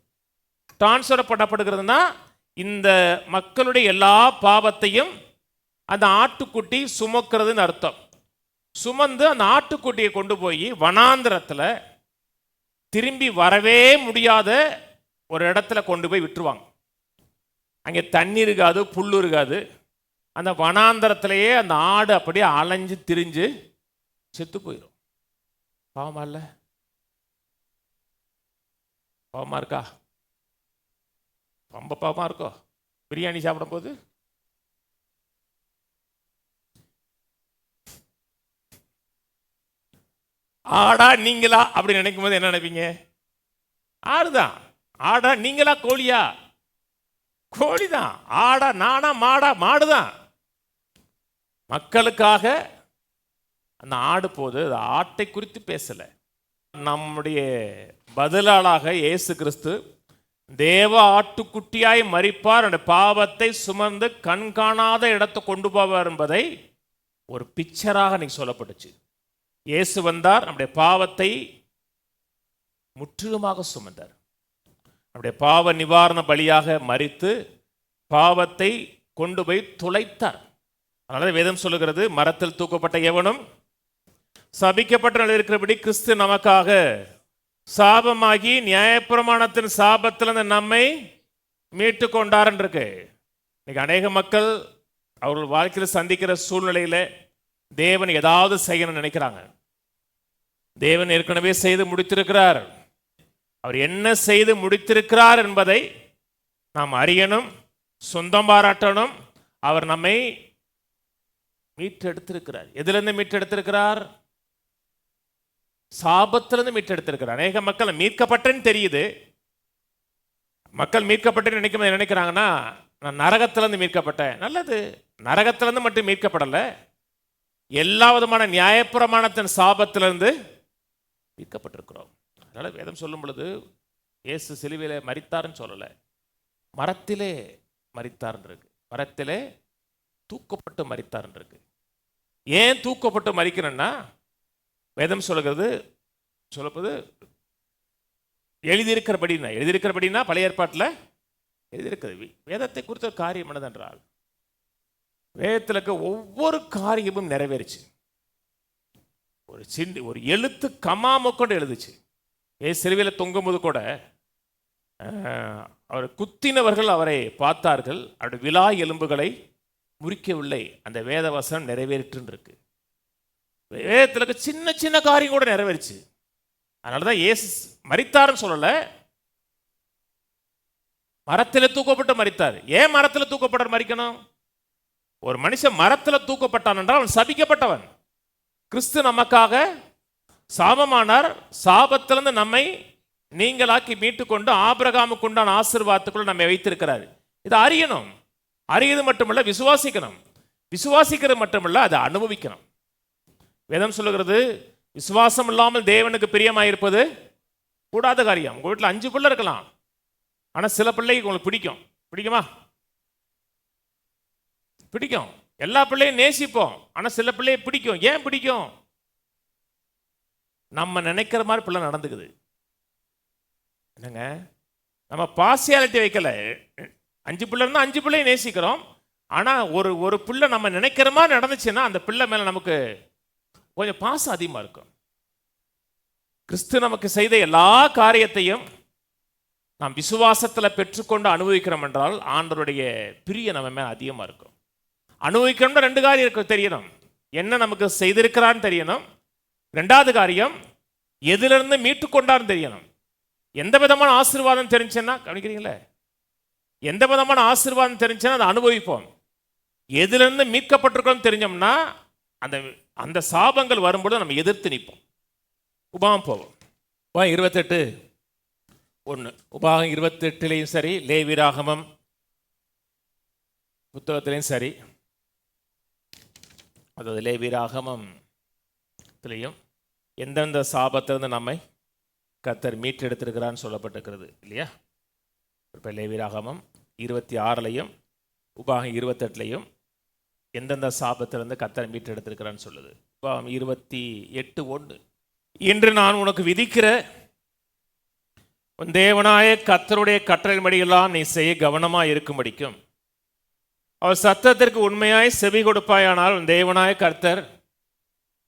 டிரான்ஸ்ஃபர் பண்ணப்படுகிறதுனா இந்த மக்களுடைய எல்லா பாவத்தையும் அந்த ஆட்டுக்குட்டி சுமக்கிறதுன்னு அர்த்தம். சுமந்து அந்த ஆட்டுக்குட்டியை கொண்டு போய் வனாந்திரத்தில் திரும்பி வரவே முடியாத ஒரு இடத்துல கொண்டு போய் விட்டுருவாங்க. அங்கே தண்ணி இருக்காது, புல் இருக்காது. அந்த வனாந்தரத்திலேயே அந்த ஆடு அப்படியே அலைஞ்சு திரிஞ்சு செத்து போயிடும். பாவமா இல்லை? பாவமா இருக்கா? ரொம்ப பாவமா இருக்கோ? பிரியாணி சாப்பிடும் போது ஆடா நீங்களா அப்படி நினைக்கும் போது என்ன நினைப்பீங்க? ஆடுதான். ஆடா நீங்களா கோழியா? கோழிதான். ஆடா நானா மாடா? மாடுதான். மக்களுக்காக அந்த ஆடு போது அது ஆட்டை குறித்து பேசலை. நம்முடைய பதிலாளாக இயேசு கிறிஸ்து தேவ ஆட்டுக்குட்டியாய் மரிப்பார், அந்த பாவத்தை சுமந்து கண்காணாத இடத்தை கொண்டு போவார் என்பதை ஒரு பிக்சராக இன்னைக்கு சொல்லப்பட்டுச்சு. இயேசு வந்தார், நம்முடைய பாவத்தை முற்றிலுமாக சுமந்தார். நம்முடைய பாவ நிவாரண பலியாக மரித்து பாவத்தை கொண்டு போய் துளைத்தார். அதனால வேதம் சொல்லுகிறது, மரத்தில் தூக்கப்பட்ட எவனும் சபிக்கப்பட்ட இருக்கிறபடி கிறிஸ்து நமக்காக சாபமாகி நியாயப்பிரமாணத்தின் சாபத்திலிருந்து நம்மை மீட்டு கொண்டார் இருக்கு. இன்னைக்கு அநேக மக்கள் அவர்கள் வாழ்க்கையில் சந்திக்கிற சூழ்நிலையில் தேவன் ஏதாவது செய்யணும்னு நினைக்கிறாங்க. தேவன் ஏற்கனவே செய்து முடித்திருக்கிறார். அவர் என்ன செய்து முடித்திருக்கிறார் என்பதை நாம் அறியணும், சொந்தம் பாராட்டணும். அவர் நம்மை மீட்டெடுத்திருக்கிறார். எதிலிருந்து மீட்டெடுத்திருக்கிறார்? சாபத்திலிருந்து மீட்டெடுத்திருக்கிறார். அநேக மக்கள் மீட்கப்பட்டேன்னு தெரியுது. மக்கள் மீட்கப்பட்டேன்னு நினைக்கிறாங்கன்னா, நான் நரகத்திலிருந்து மீட்கப்பட்டேன். நல்லது, நரகத்திலிருந்து மட்டும் மீட்கப்படலை, எல்லா விதமான நியாயப்பிரமாணத்தின் சாபத்திலிருந்து மீட்கப்பட்டிருக்கிறோம். அதனால வேதம் சொல்லும் பொழுது இயேசு சிலுவையிலே மரித்தார்னு சொல்லலை, மரத்திலே மரித்தார்ன்னு இருக்கு. மரத்திலே தூக்கப்பட்டு மரித்தார்ன்னு இருக்கு. ஏன் தூக்கப்பட்டு மரிக்கணும்னா, வேதம் சொல்லுகிறது சொல்லப்போது எழுதியிருக்கிறபடினா பழைய ஏற்பாட்டில் எழுதியிருக்கிறது. வேதத்தை குறித்த ஒரு காரியம் என்னதென்றால், வேதத்தில் இருக்க ஒவ்வொரு காரியமும் நிறைவேறிச்சு. ஒரு எழுத்து கமாம கூட எழுதுச்சு. சிலுவையில் தொங்கும்போது கூட அவர் குத்தினவர்கள் அவரை பார்த்தார்கள், அவருடைய விலா எலும்புகளை முறிக்கவில்லை. அந்த வேத வசனம் நிறைவேறிட்டு இருக்கு. வேதத்தில் இருக்க சின்ன சின்ன காரியம் கூட நிறைவேறிச்சு. அதனால தான் இயேசு மரித்தார்னு சொல்லலை, மரத்தில் தூக்கப்பட்டு மரித்தார். ஏன் மரத்தில் தூக்கப்பட்ட மரிக்கணும்? ஒரு மனுஷன் மரத்தில் தூக்கப்பட்டான் என்றால் அவன் சபிக்கப்பட்டவன். கிறிஸ்து நமக்காக சாபமானார். சாபத்திலிருந்து நம்மை நீங்களாக்கி மீட்டு கொண்டு ஆபிரகாமுக்கு உண்டான ஆசீர்வாதத்துக்குள்ள நம்மை வைத்திருக்கிறார். இதை அறியணும். அறியது மட்டுமல்ல, விசுவாசிக்கணும். விசுவாசிக்கிறது மட்டுமல்ல, அதை அனுபவிக்கணும். வேதம் சொல்லுகிறது, விசுவாசம் இல்லாமல் தேவனுக்கு பிரியமாயிருப்பது கூடாத காரியம். உங்கள் வீட்டில் 5 பிள்ளை இருக்கலாம், ஆனால் சில பிள்ளைக்கு உங்களுக்கு பிடிக்கும். பிடிக்குமா? பிடிக்கும். எல்லா பிள்ளையும் நேசிப்போம், ஆனால் சில பிள்ளையை பிடிக்கும். ஏன் பிடிக்கும்? நம்ம நினைக்கிற மாதிரி பிள்ளை நடந்துக்குது. என்னங்க, நம்ம பார்சியாலிட்டி வைக்கல. 5 பிள்ளை இருந்தால் 5 பிள்ளையை நேசிக்கிறோம். ஆனால் ஒரு பிள்ளை நம்ம நினைக்கிற மாதிரி நடந்துச்சுன்னா அந்த பிள்ளை மேலே நமக்கு கொஞ்சம் பாசம் அதிகமாக இருக்கும். கிறிஸ்து நமக்கு செய்த எல்லா காரியத்தையும் நாம் விசுவாசத்தில் பெற்றுக்கொண்டு அனுபவிக்கிறோம் என்றால் ஆண்டவருடைய பிரிய நம்ம மேலே அதிகமாக இருக்கும். அனுபவிக்கணும்னா 2 காரியம் இருக்கு, தெரியணும். என்ன நமக்கு செய்திருக்கிறான்னு தெரியணும். 2வது காரியம், எதிலிருந்து மீட்டு கொண்டான்னு தெரியணும். எந்த விதமான ஆசீர்வாதம் தெரிஞ்சுன்னா, கவனிக்கிறீங்களே, எந்த விதமான ஆசீர்வாதம் தெரிஞ்சுன்னா அதை அனுபவிப்போம். எதிலிருந்து மீட்கப்பட்டிருக்கோம் தெரிஞ்சோம்னா அந்த அந்த சாபங்கள் வரும்போது நம்ம எதிர்த்து நிற்போம். உபாகம் போவோம். 28:1. உபாகம் 28லையும் சரி, லேவியராகமம் புத்தகத்திலையும் சரி, அதாவது லேவியராகமத்திலையும் எந்தெந்த சாபத்திலிருந்து நம்மை கர்த்தர் மீட்டெடுத்திருக்கிறான்னு சொல்லப்பட்டிருக்கிறது இல்லையா? இப்போ லேவியராகமம் 26லையும் உபாகம் 28லையும் எந்தெந்த சாபத்திலிருந்து கர்த்தர் மீட்டெடுத்திருக்கிறான்னு சொல்லுது. உபாகம் 28:1. இன்று நான் உனக்கு விதிக்கிற உன் தேவனாய கர்த்தருடைய கட்டளைப்படியெல்லாம் நீ செய்ய கவனமாக இருக்கும்படிக்கும் அவர் சத்தத்திற்கு உண்மையாய் செவி கொடுப்பாயானால் உன் தேவனாய கர்த்தர்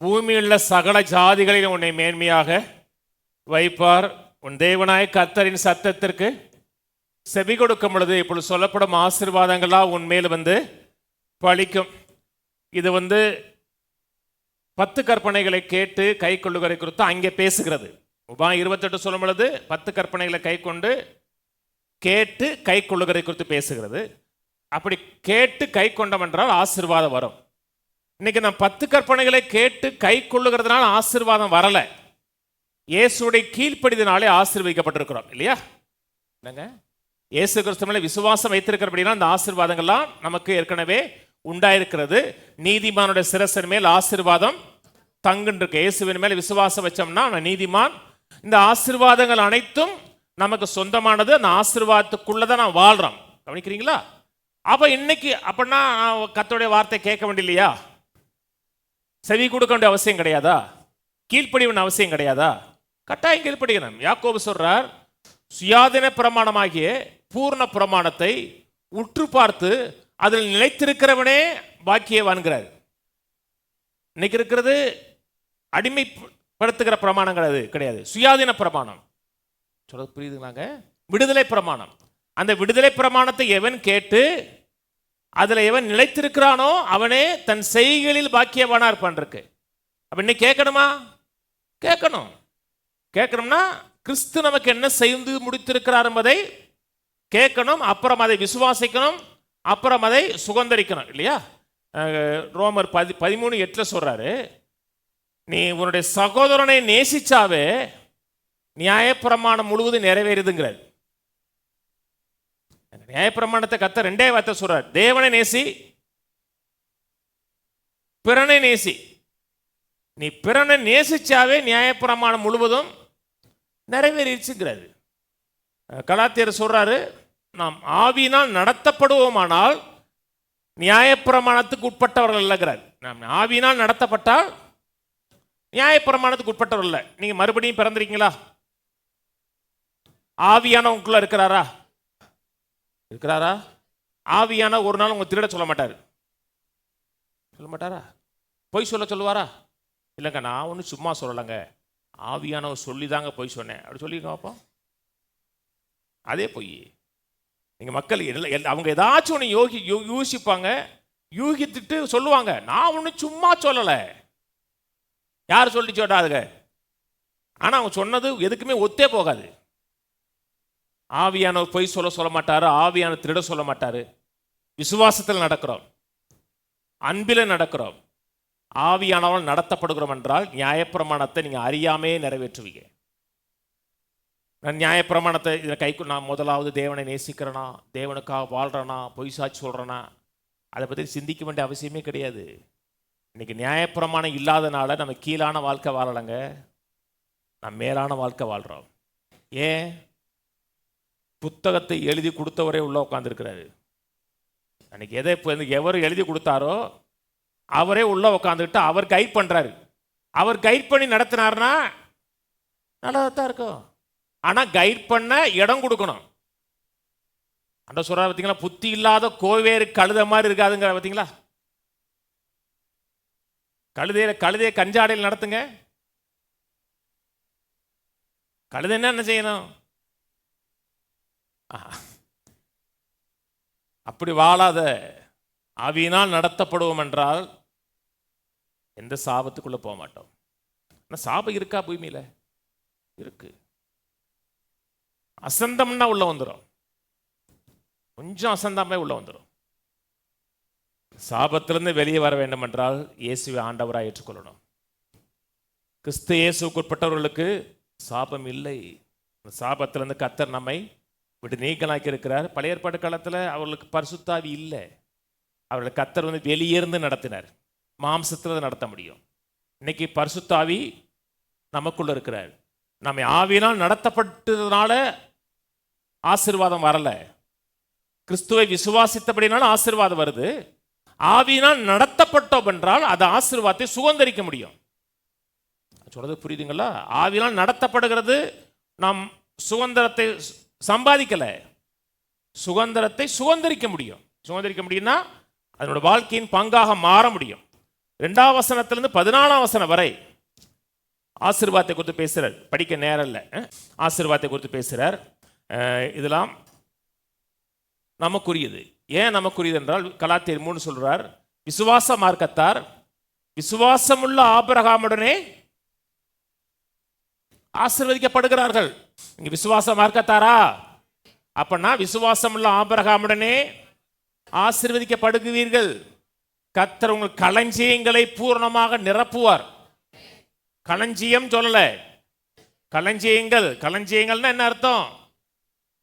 பூமியுள்ள சகல ஜாதிகளிலும் உன்னை மேன்மையாக வைப்பார். உன் தேவனாய கர்த்தரின் சத்தத்திற்கு செவி கொடுக்கும் பொழுது இப்பொழுது சொல்லப்படும் ஆசீர்வாதங்களாக உன்மேல் பலிக்கும். இது 10 கற்பனைகளை கேட்டு கை கொள்ளுகிற குறித்து அங்கே பேசுகிறது. உபாகம் 28 சொல்லும் பொழுது 10 கற்பனைகளை கை கொண்டு கேட்டு கை கொள்ளுகிற குறித்து பேசுகிறது. அப்படி கேட்டு கை கொண்டோம் என்றால் ஆசீர்வாதம் வரும். இன்னைக்கு நான் 10 கற்பனைகளை கேட்டு கை கொள்ளுகிறதுனால ஆசீர்வாதம் வரல, இயேசுடைய கீழ்ப்படிதனாலே ஆசீர்வதிக்கப்பட்டிருக்கிறோம் இல்லையா? என்னங்க, இயேசு கிறிஸ்து மேலே விசுவாசம் வைத்திருக்கிறபடினா அந்த ஆசீர்வாதங்கள்லாம் நமக்கு ஏற்கனவே உண்டாயிருக்கிறது. நீதிமானுடைய சிரசின் மேல் ஆசீர்வாதம் தங்குன்றிருக்கு. இயேசுவின் மேலே விசுவாசம் வச்சோம்னா நீதிமான். இந்த ஆசீர்வாதங்கள் அனைத்தும் நமக்கு சொந்தமானது. அந்த ஆசீர்வாதத்துக்குள்ளதான் நான் வாழ்றோம். கவனிக்கிறீங்களா? அப்ப இன்னைக்கு அப்படின்னா கர்த்தருடைய வார்த்தை கேட்க வேண்டியலையா? செவி கொடுக்க வேண்டிய அவசியம் கிடையாதா? கீழ்ப்படிய வேண்டிய அவசியம் கிடையாதா? கட்டாயம் கீழ்ப்படியணும். யாக்கோபு சொல்றார், சுயாதீன பிரமாணமாகிய பூர்ண பிரமாணத்தை உற்று பார்த்து அதில் நிலைத்திருக்கிறவனே பாக்கியவான்கிறார். இன்னைக்கு இருக்கிறது அடிமைப்படுத்துகிற பிரமாணம் கிடையாது, சுயாதீன பிரமாணம். சொல்றது புரியுதுங்களாங்க? விடுதலை பிரமாணம். அந்த விடுதலை பிரமாணத்தை எவன் கேட்டு அதுல எவன் நிலைத்திருக்கிறானோ அவனே தன் செய்கைகளில் பாக்கியவானா இருப்பான் இருக்கு. அப்ப இன்னைக்கு கேட்கணுமா? கேட்கணும். கேட்கணும்னா கிறிஸ்து நமக்கு என்ன செய்து முடித்திருக்கிறார் என்பதை கேட்கணும், அப்புறம் அதை விசுவாசிக்கணும், அப்புறம் அதை சுதந்தரிக்கணும் இல்லையா? ரோமர் 13:8 சொல்றாரு, நீ உன்னுடைய சகோதரனை நேசிச்சாவே நியாயப்பிரமாணம் முழுவதும் நிறைவேறுதுங்கிறார். நியாயப்பிரமாணத்தை கர்த்தர் 2 வார்த்தை சொல்றார், தேவனை நேசி, பிறனை நேசி. நீ பிறனை நேசிச்சாவே நியாயப்பிரமாணம் முழுவதும் நிறைவேறிச்சுங்கிறாரு. கலாத்தியர் சொல்றாரு, நாம் ஆவியினால் நடத்தப்படுவோமானால் நியாயப்பிரமாணத்துக்கு உட்பட்டவர்கள் இல்லைங்கிறார். நாம் ஆவியினால் நடத்தப்பட்டால் நியாயப்பிரமாணத்துக்கு உட்பட்டவர்கள் இல்லை. நீங்க மறுபடியும் பிறந்திருக்கீங்களா? ஆவியானவங்களுக்குள்ள இருக்கிறாரா? இருக்கிறாரா? ஆவியான ஒரு நாள் உங்க திருட சொல்ல மாட்டாரு. சொல்ல மாட்டாரா? பொய் சொல்லுவாரா? இல்லைங்க, நான் ஒன்றும் சும்மா சொல்லலைங்க, ஆவியானவர் சொல்லி தாங்க பொய் சொன்னேன் அப்படி சொல்லியிருக்கோம். அப்போ அதே பொய். நீங்க மக்கள் அவங்க ஏதாச்சும் ஒன்று யூகிப்பாங்க, யூகித்துட்டு சொல்லுவாங்க, நான் ஒன்றும் சும்மா சொல்லலை. யார் சொல்லி சொல்லாதுங்க, ஆனால் அவங்க சொன்னது எதுக்குமே ஒத்தே போகாது. ஆவியானவர் பொய் சொல்ல மாட்டாரு, ஆவியான திருட சொல்ல மாட்டாரு. விசுவாசத்தில் நடக்கிறோம், அன்பில் நடக்கிறோம், ஆவியானவர்கள் நடத்தப்படுகிறோம் என்றால் நியாயப்பிரமாணத்தை நீங்க அறியாமே நிறைவேற்றுவீங்க. நான் நியாயப்பிரமாணத்தை இதில் நான் முதலாவது தேவனை நேசிக்கிறேனா, தேவனுக்காக வாழ்றேனா, பொய் சாட்சி சொல்றேனா, அதை பற்றி சிந்திக்க வேண்டிய அவசியமே கிடையாது. இன்னைக்கு நியாயப்பிரமாணம் இல்லாதனால நம்ம கீழான வாழ்க்கை வாழலைங்க, நம்ம மேலான வாழ்க்கை வாழ்றோம். ஏன்? புத்தகத்தை எழுதி கொடுத்தவரே உள்ள உட்காந்துருக்கிறாரு. அன்னைக்கு எதை எவர் எழுதி கொடுத்தாரோ அவரே உள்ள உட்காந்துக்கிட்டு அவர் கைட் பண்றாரு. அவர் கைட் பண்ணி நடத்தினார்னா நல்லதான் இருக்கும். ஆனா கைட் பண்ண இடம் கொடுக்கணும். அந்த சொல்ற பார்த்தீங்களா, புத்தி இல்லாத கோவேறு கழுத மாதிரி இருக்காதுங்கிற பார்த்தீங்களா? கழுதைய கஞ்சாடையில் நடத்துங்க. கழுதை என்ன செய்யணும்? அப்படி வாழாத ஆவியினால் நடத்தப்படுவோம் என்றால் எந்த சாபத்துக்குள்ள போக மாட்டோம். சாபம் இருக்கா பூமியில? இருக்கு. அசந்தம்னா உள்ள வந்துடும். கொஞ்சம் அசந்தாமே உள்ள வந்துடும். சாபத்திலிருந்து வெளியே வர வேண்டும் என்றால் இயேசுவை ஆண்டவராக ஏற்றுக்கொள்ளணும். கிறிஸ்து இயேசுவுக்கு உட்பட்டவர்களுக்கு சாபம் இல்லை. சாபத்திலிருந்து கர்த்தர் நம்மை விட்டு நீங்களாக்கி இருக்கிறார். பழைய ஏற்பாடு காலத்தில் அவர்களுக்கு பரிசுத்தாவி இல்லை. அவர்களை கர்த்தர் வெளியேருந்து நடத்தினார். மாம்சத்தில் நடத்த முடியும். இன்னைக்கு பரிசுத்தாவி நமக்குள்ள இருக்கிறார். நம்ம ஆவியினால் நடத்தப்பட்டதுனால ஆசீர்வாதம் வரல. கிறிஸ்துவை விசுவாசித்தபடினால ஆசீர்வாதம் வருது. ஆவியினால் நடத்தப்பட்டோம் என்றால் அந்த ஆசீர்வாதத்தை சுதந்திரிக்க முடியும். சொல்றது புரியுதுங்களா? ஆவியினால் நடத்தப்படுகிறது. நாம் சுதந்திரத்தை சம்பாதிக்கல, சுதந்திரத்தை சுதந்திரிக்க முடியும். சுதந்திரிக்க முடியும்னா அதனோட வாழ்க்கையின் பங்காக மாற முடியும். 2ஆம் வசனத்திலிருந்து 14ஆம் வசனம் வரை ஆசீர்வாதத்தை குறித்து பேசுறார். படிக்க நேரம் இல்லை. ஆசீர்வாதத்தை குறித்து பேசுறார். இதெல்லாம் நமக்குரியது. ஏன் நமக்குரியது என்றால் கலாத்தியர் 3 சொல்றார், விசுவாச மார்க்கத்தார் விசுவாசமுள்ள ஆபிரகாமுடனே ஆசீர்வதிக்கப்படுகிறார்கள். நீங்க விசுவாச மார்க்கத்தாரா? அப்பனா விசுவாசமுள்ள ஆபிரகாமுடனே ஆசீர்வதிக்கப்படுகிறீர்கள். கர்த்தர் உங்கள் களஞ்சியங்களை பூர்ணமாக நிரப்புவார். களஞ்சியம் சொல்லல, களஞ்சியங்கள். களஞ்சியங்கள்னா என்ன அர்த்தம்?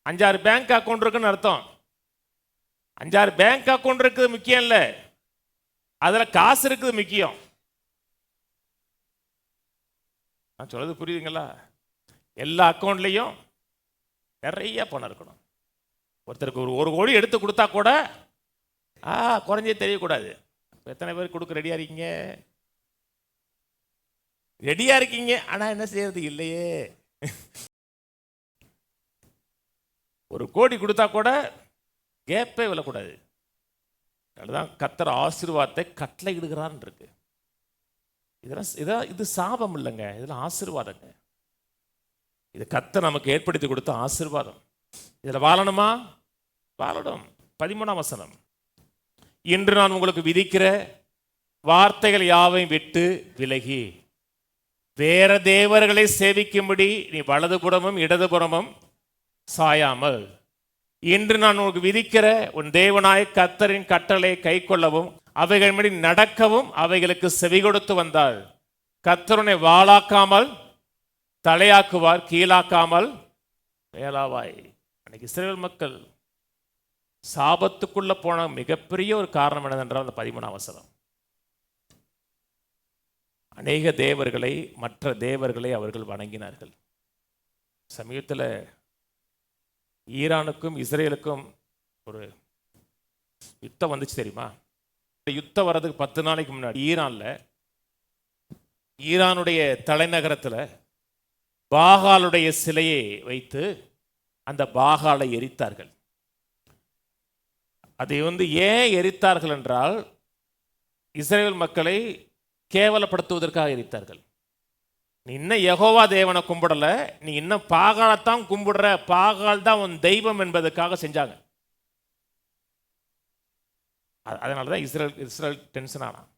5-6 பேங்க் அக்கௌண்ட் இருக்குன்னு அர்த்தம். 5-6 பேங்க் அக்கௌண்ட் இருக்குது முக்கியம் இல்லை, அதுல காசு இருக்குது முக்கியம். நான் சொல்றது புரியுதுங்களா? எல்லா அக்கௌண்ட்லையும் நிறைய பணம் இருக்கணும். ஒருத்தருக்கு ஒரு கோடி எடுத்து கொடுத்தா கூட குறைஞ்சே தெரியக்கூடாது. எத்தனை பேர் கொடுக்க ரெடியா இருக்கீங்க? ரெடியா இருக்கீங்க, ஆனா என்ன செய்யறது இல்லையே. ஒரு கோடி கொடுத்தா கூட கேப்பே விழக்கூடாது. அதுதான் கர்த்தர் ஆசீர்வாதத்தை கட்டளை இடுகிறான்னு இருக்கு. இது சாபம் இல்லைங்க, இதெல்லாம் ஆசீர்வாதங்க. இது கர்த்தர் நமக்கு ஏற்படுத்தி கொடுத்த ஆசீர்வாதம். இதில் வாழணுமா? வாழணும். 13ஆம் வசனம், இன்று நான் உங்களுக்கு விதிக்கிற வார்த்தைகள் யாவையும் விட்டு விலகி வேற தேவர்களை சேவிக்கும்படி நீ வலதுபுறமும் இடதுபுறமும் சாயாமல், இன்று நான் உங்களுக்கு விதிக்கிற உன் தேவனாய கர்த்தரின் கட்டளை கை கொள்ளவும் அவைகளின்படி நடக்கவும் அவைகளுக்கு செவி கொடுத்து வந்தால் கர்த்தருனை வாளாக்காமல் தலையாக்குவார், கீழாக்காமல் மேலாவாய். அன்னைக்கு இஸ்ரவேல் மக்கள் சாபத்துக்குள்ள போன மிகப்பெரிய ஒரு காரணம் என்னதென்றால் அந்த 13ஆம் வசனம். அநேக தேவர்களை, மற்ற தேவர்களை அவர்கள் வணங்கினார்கள். சமீபத்தில் ஈரானுக்கும் இஸ்ரேலுக்கும் ஒரு யுத்தம் வந்துச்சு தெரியுமா? யுத்தம் வர்றதுக்கு 10 நாளைக்கு முன்னாடி ஈரானுடைய தலைநகரத்தில் பாகாலுடைய சிலையை வைத்து அந்த பாகாலை எரித்தார்கள். அதை ஏன் எரித்தார்கள் என்றால் இஸ்ரேல் மக்களை கேவலப்படுத்துவதற்காக எரித்தார்கள். நீ இன்னும் யெகோவா தேவனை கும்பிடல, நீ இன்னும் பாகாலத்தான் கும்பிடுற, பாகால் தான் உன் தெய்வம் என்பதற்காக செஞ்சாங்க. அதனாலதான் இஸ்ரேல் டென்ஷன் ஆனான்,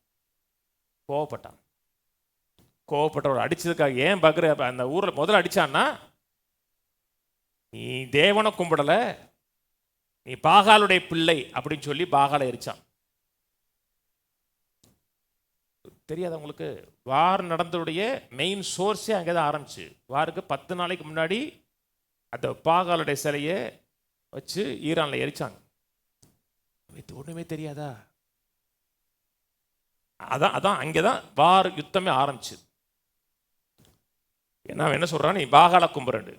கோவப்பட்டான். கோவப்பட்டவர் அடிச்சதுக்காக ஏன் பக்ர அந்த ஊர்ல முதல்ல அடிச்சான்னா, நீ தேவனை கும்பிடல, நீ பாகாலுடைய பிள்ளை அப்படின்னு சொல்லி பாகாலை எரிச்சான். தெரியாது உங்களுக்கு? வார் நடந்ததுடைய மெயின் சோர்ஸே அங்கேதான் ஆரம்பிச்சு. வாருக்கு 10 நாளைக்கு முன்னாடி அந்த பாகாலுடைய சிலையை வச்சு ஈரான்ல எரிச்சாங்க. ஒண்ணுமே தெரியாதா? அதான் அங்கேதான் வார் யுத்தமே ஆரம்பிச்சு. என்ன சொல்றான், நீ பாகாலை கும்பிடுற.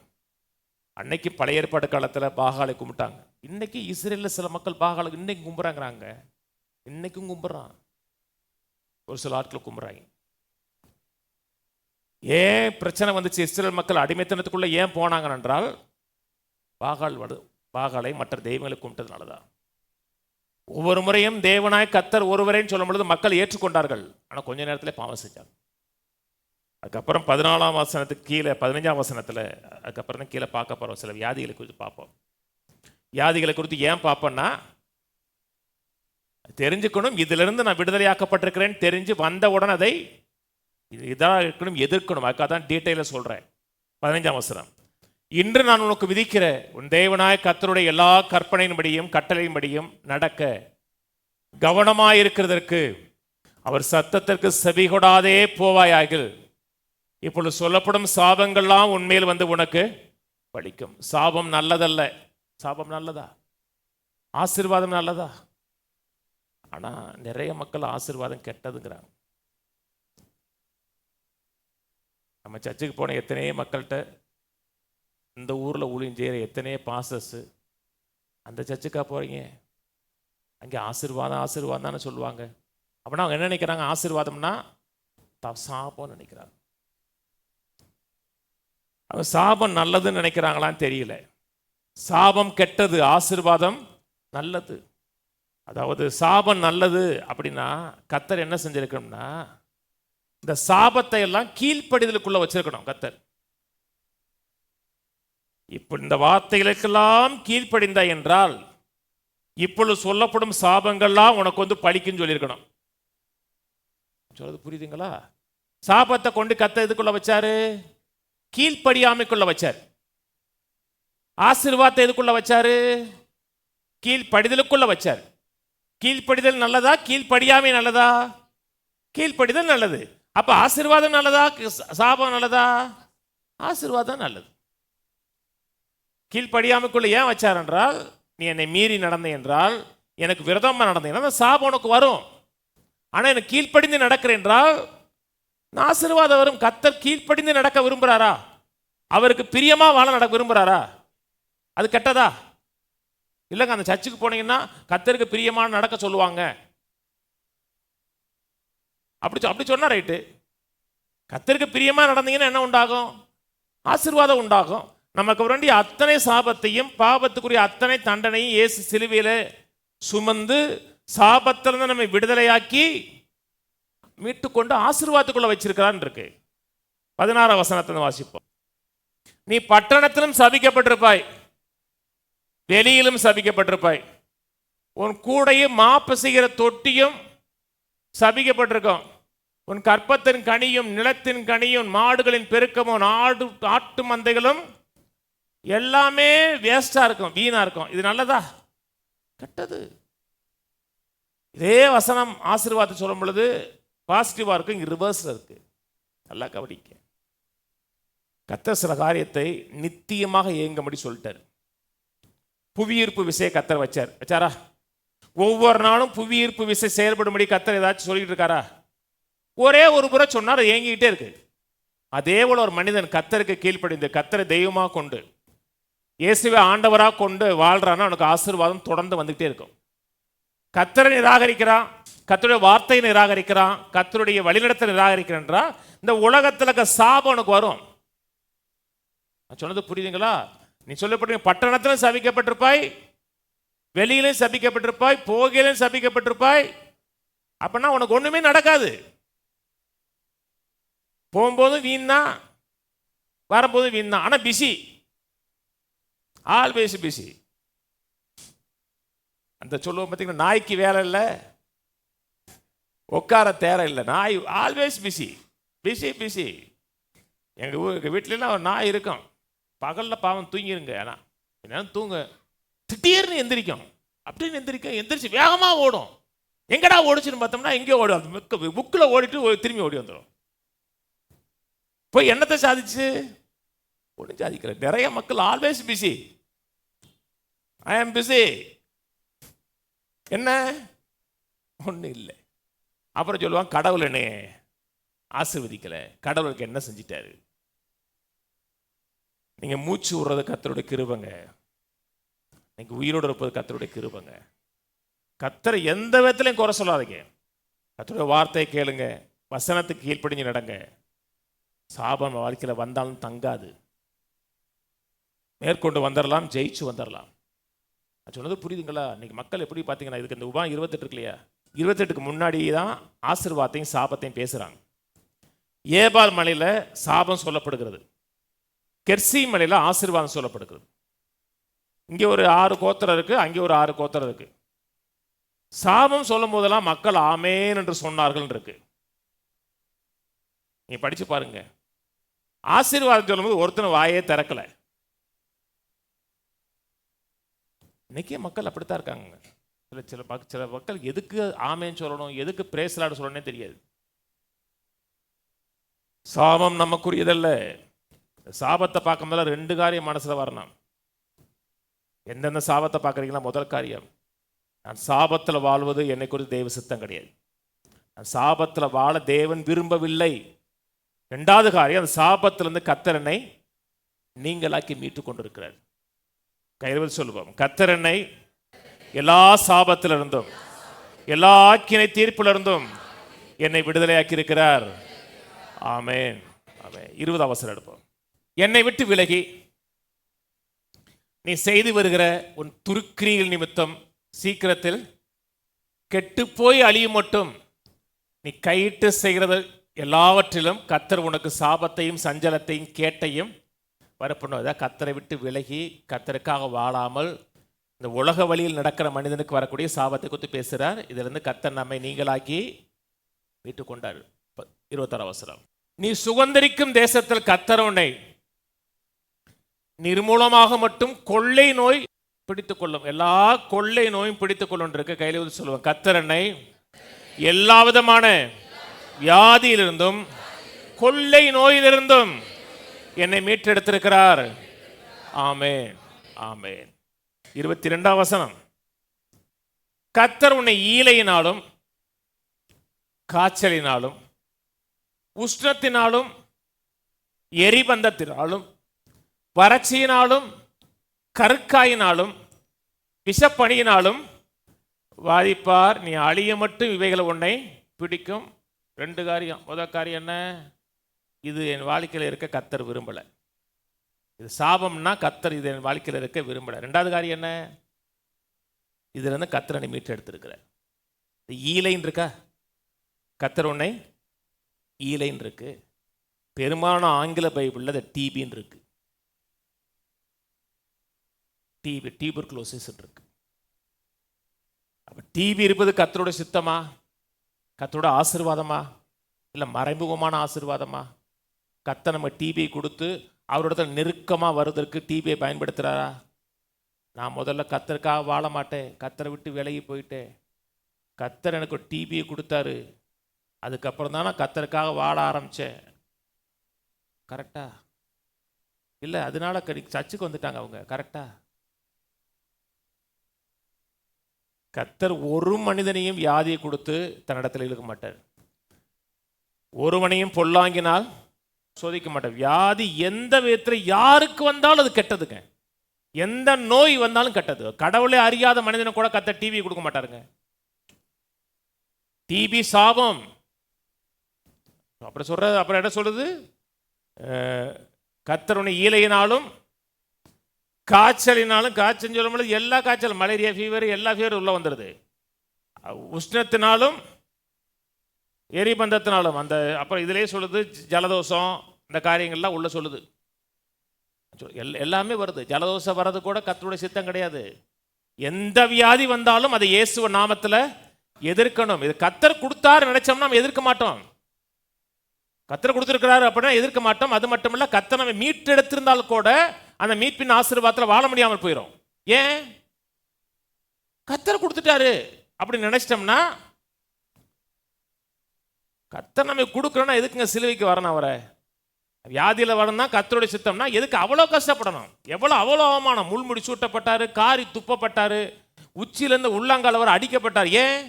அன்னைக்கு பழைய ஏற்பாடு காலத்துல பாகாலை கும்பிட்டாங்க. இன்னைக்கு இஸ்ரேல்ல சில மக்கள் பாகாலுக்கு இன்னைக்கு கும்பிடுறாங்கிறாங்க. இன்னைக்கும் கும்பிடுறான், ஒரு சில ஆட்கள் கும்பிடுறாங்க. ஏன் பிரச்சனை வந்துச்சு? இஸ்ரேல் மக்கள் அடிமைத்தனத்துக்குள்ள ஏன் போனாங்க என்றால் பாகாலை மற்ற தெய்வங்களை கும்பிட்டதுனாலதான். ஒவ்வொரு முறையும் தேவனாய் கர்த்தர் ஒருவரேன்னு சொல்லும் பொழுது மக்கள் ஏற்றுக்கொண்டார்கள். ஆனால் கொஞ்ச நேரத்தில் பாவம் செஞ்சாங்க. அதுக்கப்புறம் 14ஆம் வசனத்துக்கு கீழே 15ஆம் வசனத்தில் அதுக்கப்புறம் தான் கீழே பார்க்க போகிறோம். சில வியாதிகளை குறித்து பார்ப்போம். வியாதிகளை குறித்து ஏன் பார்ப்போம்னா, தெரிஞ்சுக்கணும், இதிலிருந்து நான் விடுதலையாக்கப்பட்டிருக்கிறேன்னு தெரிஞ்சு வந்தவுடன் அதை இதாக இருக்கணும், எதிர்க்கணும். அதுக்காக தான் டீட்டெயிலாக சொல்கிறேன். 15ஆம் வசனம், இன்று நான் உனக்கு விதிக்கிற உன் தேவனாய கர்த்தருடைய எல்லா கற்பனையின்படியும் கட்டளையின்படியும் நடக்க கவனமாயிருக்கிறதற்கு அவர் சத்தத்திற்கு செவிகொடாதே போவாயாகில் இப்பொழுது சொல்லப்படும் சாபங்கள்லாம் உன்மேல் வந்து உனக்கு பலிக்கும். சாபம் நல்லதல்ல. சாபம் நல்லதா? ஆசீர்வாதம் நல்லதா? ஆனா நிறைய மக்கள் ஆசீர்வாதம் கெட்டதுங்கிறாங்க. நம்ம சர்ச்சுக்கு போன எத்தனையோ மக்கள்கிட்ட, இந்த ஊரில் ஊழியம் செய்கிற எத்தனையோ பாஸ்டர்ஸ், அந்த சர்ச்சுக்கா போகிறீங்க, அங்கே ஆசீர்வாதம் ஆசீர்வாதம் தானே சொல்லுவாங்க. அப்படின்னா அவங்க என்ன நினைக்கிறாங்க? ஆசீர்வாதம்னா சாபம்னு நினைக்கிறாங்க. அவங்க சாபம் நல்லதுன்னு நினைக்கிறாங்களான்னு தெரியல. சாபம் கெட்டது, ஆசீர்வாதம் நல்லது. அதாவது சாபம் நல்லது அப்படின்னா கர்த்தர் என்ன செஞ்சிருக்கணும்னா, இந்த சாபத்தை எல்லாம் கீழ்ப்படிதலுக்குள்ள வச்சிருக்கணும் கர்த்தர். இப்ப இந்த வார்த்தைகளுக்கெல்லாம் கீழ்ப்படிந்த என்றால் இப்பொழுது சொல்லப்படும் சாபங்கள்லாம் உனக்கு வந்து பலிக்குன்னு சொல்லியிருக்கணும். சொல்றது புரியுதுங்களா? சாபத்தை கொண்டு கர்த்தர் எதுக்குள்ள வச்சாரு? கீழ்ப்படியாமைக்குள்ள வச்சார். ஆசீர்வாதத்தை எதுக்குள்ள வச்சாரு? கீழ்ப்படிதலுக்குள்ள வச்சார். கீழ்ப்படிதல் நல்லதா? கீழ்ப்படியாமை நல்லதா? கீழ்ப்படிதல் நல்லது. அப்ப ஆசீர்வாதம் நல்லதா? சாபம் நல்லதா? ஆசீர்வாதம் நல்லது. கீழ்ப்படியாமைக்குள்ள ஏன் வச்சார் என்றால், நீ என்னை மீறி நடந்த என்றால், எனக்கு விரதமா நடந்தீங்கன்னா சாபம் உனக்கு வரும். ஆனா எனக்கு கீழ்ப்படிந்து நடக்கிறேன் என்றால் ஆசீர்வாதம் வரும். கர்த்தர் கீழ்ப்படிந்து நடக்க விரும்புகிறாரா? அவருக்கு பிரியமா வாழ நடக்க விரும்புகிறாரா? அது கெட்டதா? இல்லைங்க, அந்த சர்ச்சுக்கு போனீங்கன்னா கர்த்தருக்கு பிரியமான நடக்க சொல்லுவாங்க. அப்படி சொன்னா ரைட்டு. கர்த்தருக்கு பிரியமா நடந்தீங்கன்னா என்ன உண்டாகும்? ஆசீர்வாதம் உண்டாகும். நமக்கு வேண்டிய அத்தனை சாபத்தையும் பாவத்துக்குரிய அத்தனை தண்டனையும் இயேசு சிலுவையில சுமந்து சாபத்திலிருந்து நம்மை விடுதலையாக்கி மீட்டுக்கொண்டு ஆசீர்வாதத்துக்குள்ள வச்சிருக்கிறான் இருக்கு. 16 வசனத்தை வாசிப்போம். நீ பட்டணத்திலும் சபிக்கப்பட்டிருப்பாய், வெளியிலும் சபிக்கப்பட்டிருப்பாய். உன் கூடையும் மாப்பு செய்கிற தொட்டியும் சபிக்கப்பட்டிருக்கும். உன் கற்பத்தின் கனியும் நிலத்தின் கனியும் மாடுகளின் பெருக்கமும் ஆட்டு மந்தைகளும் எல்லாமே வேஸ்டா இருக்கும், வீணா இருக்கும். இது நல்லதா? கெட்டது. இதே வசனம் ஆசீர்வாதத்தை சொல்லும் பொழுது பாசிட்டிவா இருக்கு, இங்க ரிவர்ஸ்ல இருக்கு. நல்லா கவனிக்க. கர்த்தர் சில காரியத்தை நித்தியமாக இயங்கும்படி சொல்லிட்டார். புவியீர்ப்பு விசையை கர்த்தர் வச்சாரா? ஒவ்வொரு நாளும் புவியீர்ப்பு விசை செயல்படும்படி கர்த்தர் ஏதாச்சும் சொல்லிட்டு இருக்காரா? ஒரே ஒரு முறை சொன்னார், இயங்கிக்கிட்டே இருக்கு. அதே போல ஒரு மனிதன் கர்த்தருக்கு கீழ்ப்படிந்து கர்த்தரை தெய்வமாக கொண்டு இயேசுவை ஆண்டவராக கொண்டு வாழ்றான்னா அவனுக்கு ஆசீர்வாதம் தொடர்ந்து வந்துகிட்டே இருக்கும். கர்த்தரை நிராகரிக்கிறான், கர்த்தருடைய வார்த்தையை நிராகரிக்கிறான், கர்த்தருடைய வழிநடத்தை நிராகரிக்கிறான்றா இந்த உலகத்தில் இருக்க சாபம் உனக்கு வரும். நான் சொன்னது புரியுதுங்களா? நீ சொல்லப்பட்ட பட்டணத்திலும் சபிக்கப்பட்டிருப்பாய், வெளியிலும் சபிக்கப்பட்டிருப்பாய், போகையிலும் சபிக்கப்பட்டிருப்பாய். அப்படின்னா உனக்கு ஒண்ணுமே நடக்காது. போகும்போதும் வீண் தான், வரும்போதும் வீண் தான். ஆனா பிஸி, ஆல்வேஸ் பிஸி. அந்த சொல்லுவோம் பார்த்தீங்கன்னா, நாய்க்கு வேலை இல்லை, உட்கார தேர இல்லை. நாய் ஆல்வேஸ் பிஸி பிஸி பிஸி. எங்கள் வீட்டிலலாம் ஒரு நாய் இருக்கும். பகலில் பாவம் தூங்கிருங்க, ஆனால் என்னன்னு தூங்க திடீர்னு எந்திரிக்கும். அப்படின்னு எந்திரிச்சு வேகமாக ஓடும். எங்கடா ஓடிச்சுன்னு பார்த்தோம்னா எங்கேயோ ஓடும். புக்கில் ஓடிட்டு திரும்பி ஓடி வந்துடும். போய் என்னத்தை சாதிச்சு? ஒன்றும் சாதிக்கல. நிறைய மக்கள் ஆல்வேஸ் பிஸி. ஐ ஆம் பிஸி. என்ன? ஒன்றும் இல்லை. அப்புறம் சொல்லுவாங்க, கடவுள் என்ன ஆசீர்வதிக்கலை, கடவுளுக்கு என்ன செஞ்சிட்டாரு? நீங்க மூச்சு விடுறது கர்த்தருடைய கிருபைங்க, நீங்க உயிரோடு இருப்பது கர்த்தருடைய கிருபைங்க. கர்த்தரை எந்த விதத்திலையும் குறை சொல்லாதீங்க. கர்த்தருடைய வார்த்தையை கேளுங்க, வசனத்துக்கு கீழ்ப்படிஞ்சு நடங்க. சாபம் வாழ்க்கையில் வந்தாலும் தங்காது. மேற்கொண்டு வந்துடலாம், ஜெயிச்சு வந்துடலாம். சொன்னது புரியுதுங்களா? இன்னைக்கு மக்கள் எப்படி பார்த்தீங்கன்னா, இதுக்கு இந்த உபாகம் 28 இருக்கு இல்லையா, 28க்கு முன்னாடி தான் ஆசீர்வாதத்தையும் சாபத்தையும் பேசுகிறாங்க. ஏபால் மலையில் சாபம் சொல்லப்படுகிறது, கெர்சி மலையில் ஆசீர்வாதம் சொல்லப்படுகிறது. இங்கே ஒரு 6 கோத்திரம் இருக்குது, அங்கே ஒரு 6 கோத்திரம் இருக்குது. சாபம் சொல்லும் போதெல்லாம் மக்கள் ஆமேன் என்று சொன்னார்கள் இருக்கு. நீ படித்து பாருங்க. ஆசீர்வாதம் சொல்லும்போது ஒருத்தனை வாயே திறக்கலை. இன்னைக்கே மக்கள் அப்படித்தான் இருக்காங்க. சில மக்கள் எதுக்கு ஆமேன்னு சொல்லணும், எதுக்கு பிரேசலாடு சொல்லணும்னே தெரியாது. சாபம் நமக்குரியதல்ல. சாபத்தை பார்க்கும்போது 2 காரியம் மனசுல வரணும். எந்தெந்த சாபத்தை பார்க்குறீங்களா? முதல் காரியம், நான் சாபத்தில் வாழ்வது என்னை குறித்து தெய்வ சித்தம் கிடையாது. நான் சாபத்தில் வாழ தேவன் விரும்பவில்லை. 2வது காரியம், அந்த சாபத்திலிருந்து கர்த்தர் என்னை நீங்களாக்கி மீட்டு கொண்டிருக்கிறார். கையில் சொல்லுவோம், கர்த்தர் என்னை எல்லா சாபத்திலிருந்தும் எல்லா ஆக்கினை தீர்ப்பிலிருந்தும் என்னை விடுதலையாக்கி இருக்கிறார். ஆமென், ஆமென். 20 அவசரம் எடுப்போம். என்னை விட்டு விலகி நீ செய்து வருகிற உன் துருக்கிரிகள் நிமித்தம் சீக்கிரத்தில் கெட்டுப்போய் அழியும் மட்டும் நீ கையிட்டு செய்கிறது எல்லாவற்றிலும் கர்த்தர் உனக்கு சாபத்தையும் சஞ்சலத்தையும் கேட்டையும் வரப்பண்ணுவதா. கர்த்தரை விட்டு விலகி கர்த்தருக்காக வாழாமல் இந்த உலக வழியில் நடக்கிற மனிதனுக்கு வரக்கூடிய சாபத்தை குறித்து பேசுகிறார். இதிலிருந்து கர்த்தர் நம்மை நீங்களாக்கி மீட்டு கொண்டார். 21 அவசரம். நீ சுதந்தரிக்கும் தேசத்தில் கர்த்தர் உன்னை நிர்மூலமாக மட்டும் கொள்ளை நோய் பிடித்துக் கொள்ளும். எல்லா கொள்ளை நோயும் பிடித்துக் கொள்ளும் இருக்கு. கையில் சொல்லுவேன், கர்த்தர் என்னை எல்லா விதமான வியாதியிலிருந்தும் கொள்ளை நோயிலிருந்தும் என்னை மீட்டெடுத்திருக்கிறார். ஆமென், ஆமென். 22 வசனம். கர்த்தர் உன்னை ஈலையினாலும் காய்ச்சலினாலும் உஷ்ணத்தினாலும் எரிபந்தத்தினாலும் வறட்சியினாலும் கருக்காயினாலும் விஷப்பணியினாலும் வாதிப்பார். நீ அழிய மட்டும் இவைகளை உன்னை பிடிக்கும். 2 காரியம். முதல் காரியம் என்ன? இது என் வாழ்க்கையில் இருக்க கர்த்தர் விரும்பலை. இது சாபம்னா கர்த்தர் இது என் வாழ்க்கையில் இருக்க விரும்பலை. 2வது காரியம் என்ன? இதுல இருந்து கர்த்தரை மீட்டு எடுத்திருக்கிற ஈலைன்னு இருக்கா? கர்த்தர் உன்னை ஈலைன்னு இருக்கு. பெரும்பாலான ஆங்கில பைபிளில் டிபின்னு இருக்கு. டியூபர்குலோசிஸ் இருக்கு. அப்ப டிபி இருப்பது கர்த்தரோட சித்தமா, கர்த்தரோட ஆசீர்வாதமா, இல்லை மறைமுகமான ஆசீர்வாதமா? கர்த்தர் நம்ம டிபியை கொடுத்து அவரோட நெருக்கமாக வருவதற்கு டிபியை பயன்படுத்துகிறாரா? நான் முதல்ல கர்த்தருக்காக வாழ மாட்டேன், கர்த்தரை விட்டு விலகி போயிட்டேன். கர்த்தர் எனக்கு ஒரு டிபியை கொடுத்தாரு, அதுக்கப்புறம் தான் நான் கர்த்தருக்காக வாழ ஆரம்பித்தேன். கரெக்டா? இல்லை அதனால சர்ச்சுக்கு வந்துட்டாங்க அவங்க. கரெக்டா? கர்த்தர் ஒரு மனிதனையும் வியாதியை கொடுத்து தன்னிடத்தில் இழுக்க மாட்டார். ஒருவனையும் பொல்லாங்கினால் சோதிக்க மாட்டார். வியாதி எந்த விதத்தில் யாருக்கு வந்தாலும் அது கெட்டதுங்க. எந்த நோய் வந்தாலும் கெட்டது. கடவுளே அறியாத மனிதனை கூட கர்த்தர் டிவி கொடுக்க மாட்டாருங்க. டிபி சாபம். அப்புறம் சொல்றது, அப்புறம் என்ன சொல்லுது? கர்த்தர் உன்னை ஈலையினாலும் காய்ச்சலினாலும், காய்ச்சல் சொல்லும்போது எல்லா காய்ச்சல், மலேரியா ஃபீவர், எல்லா ஃபீவர் உள்ள வந்துடுது. உஷ்ணத்தினாலும் எரிபந்தத்தினாலும், அந்த அப்புறம் இதிலே சொல்லுது ஜலதோஷம், இந்த காரியங்கள்லாம் உள்ள சொல்லுது. எல்லாமே வருது. ஜலதோஷம் வர்றது கூட கர்த்தருடைய சித்தம் கிடையாது. எந்த வியாதி வந்தாலும் அதை இயேசுவ நாமத்தில் எதிர்க்கணும். இது கர்த்தர் கொடுத்தாரு நினைச்சோம்னா நம்ம எதிர்க்க மாட்டோம். கர்த்தர் கொடுத்திருக்கிறாரு அப்படின்னா எதிர்க்க மாட்டோம். அது மட்டும் இல்ல, கர்த்தர் நம்ம மீட்டெடுத்திருந்தாலும் கூட அந்த மீட்பின் ஆசீர்வாதத்தில் வாழ முடியாமல் போயிடும். ஏன்? கர்த்தர் கொடுத்துட்டாரு அப்படி நினைச்சிட்டோம்னா, கர்த்தர் நம்ம கொடுக்குறோன்னா எதுக்குங்க சிலுவைக்கு வரணும்? அவரை வியாதியில் வரணும்னா கர்த்தருடைய சித்தம்னா எதுக்கு அவ்வளோ கஷ்டப்படணும்? அவ்வளோ அவமானம். முள்முடி சூட்டப்பட்டாரு, காரி துப்பப்பட்டாரு, உச்சியிலிருந்து உள்ளங்கால் வரை அடிக்கப்பட்டார். ஏன்?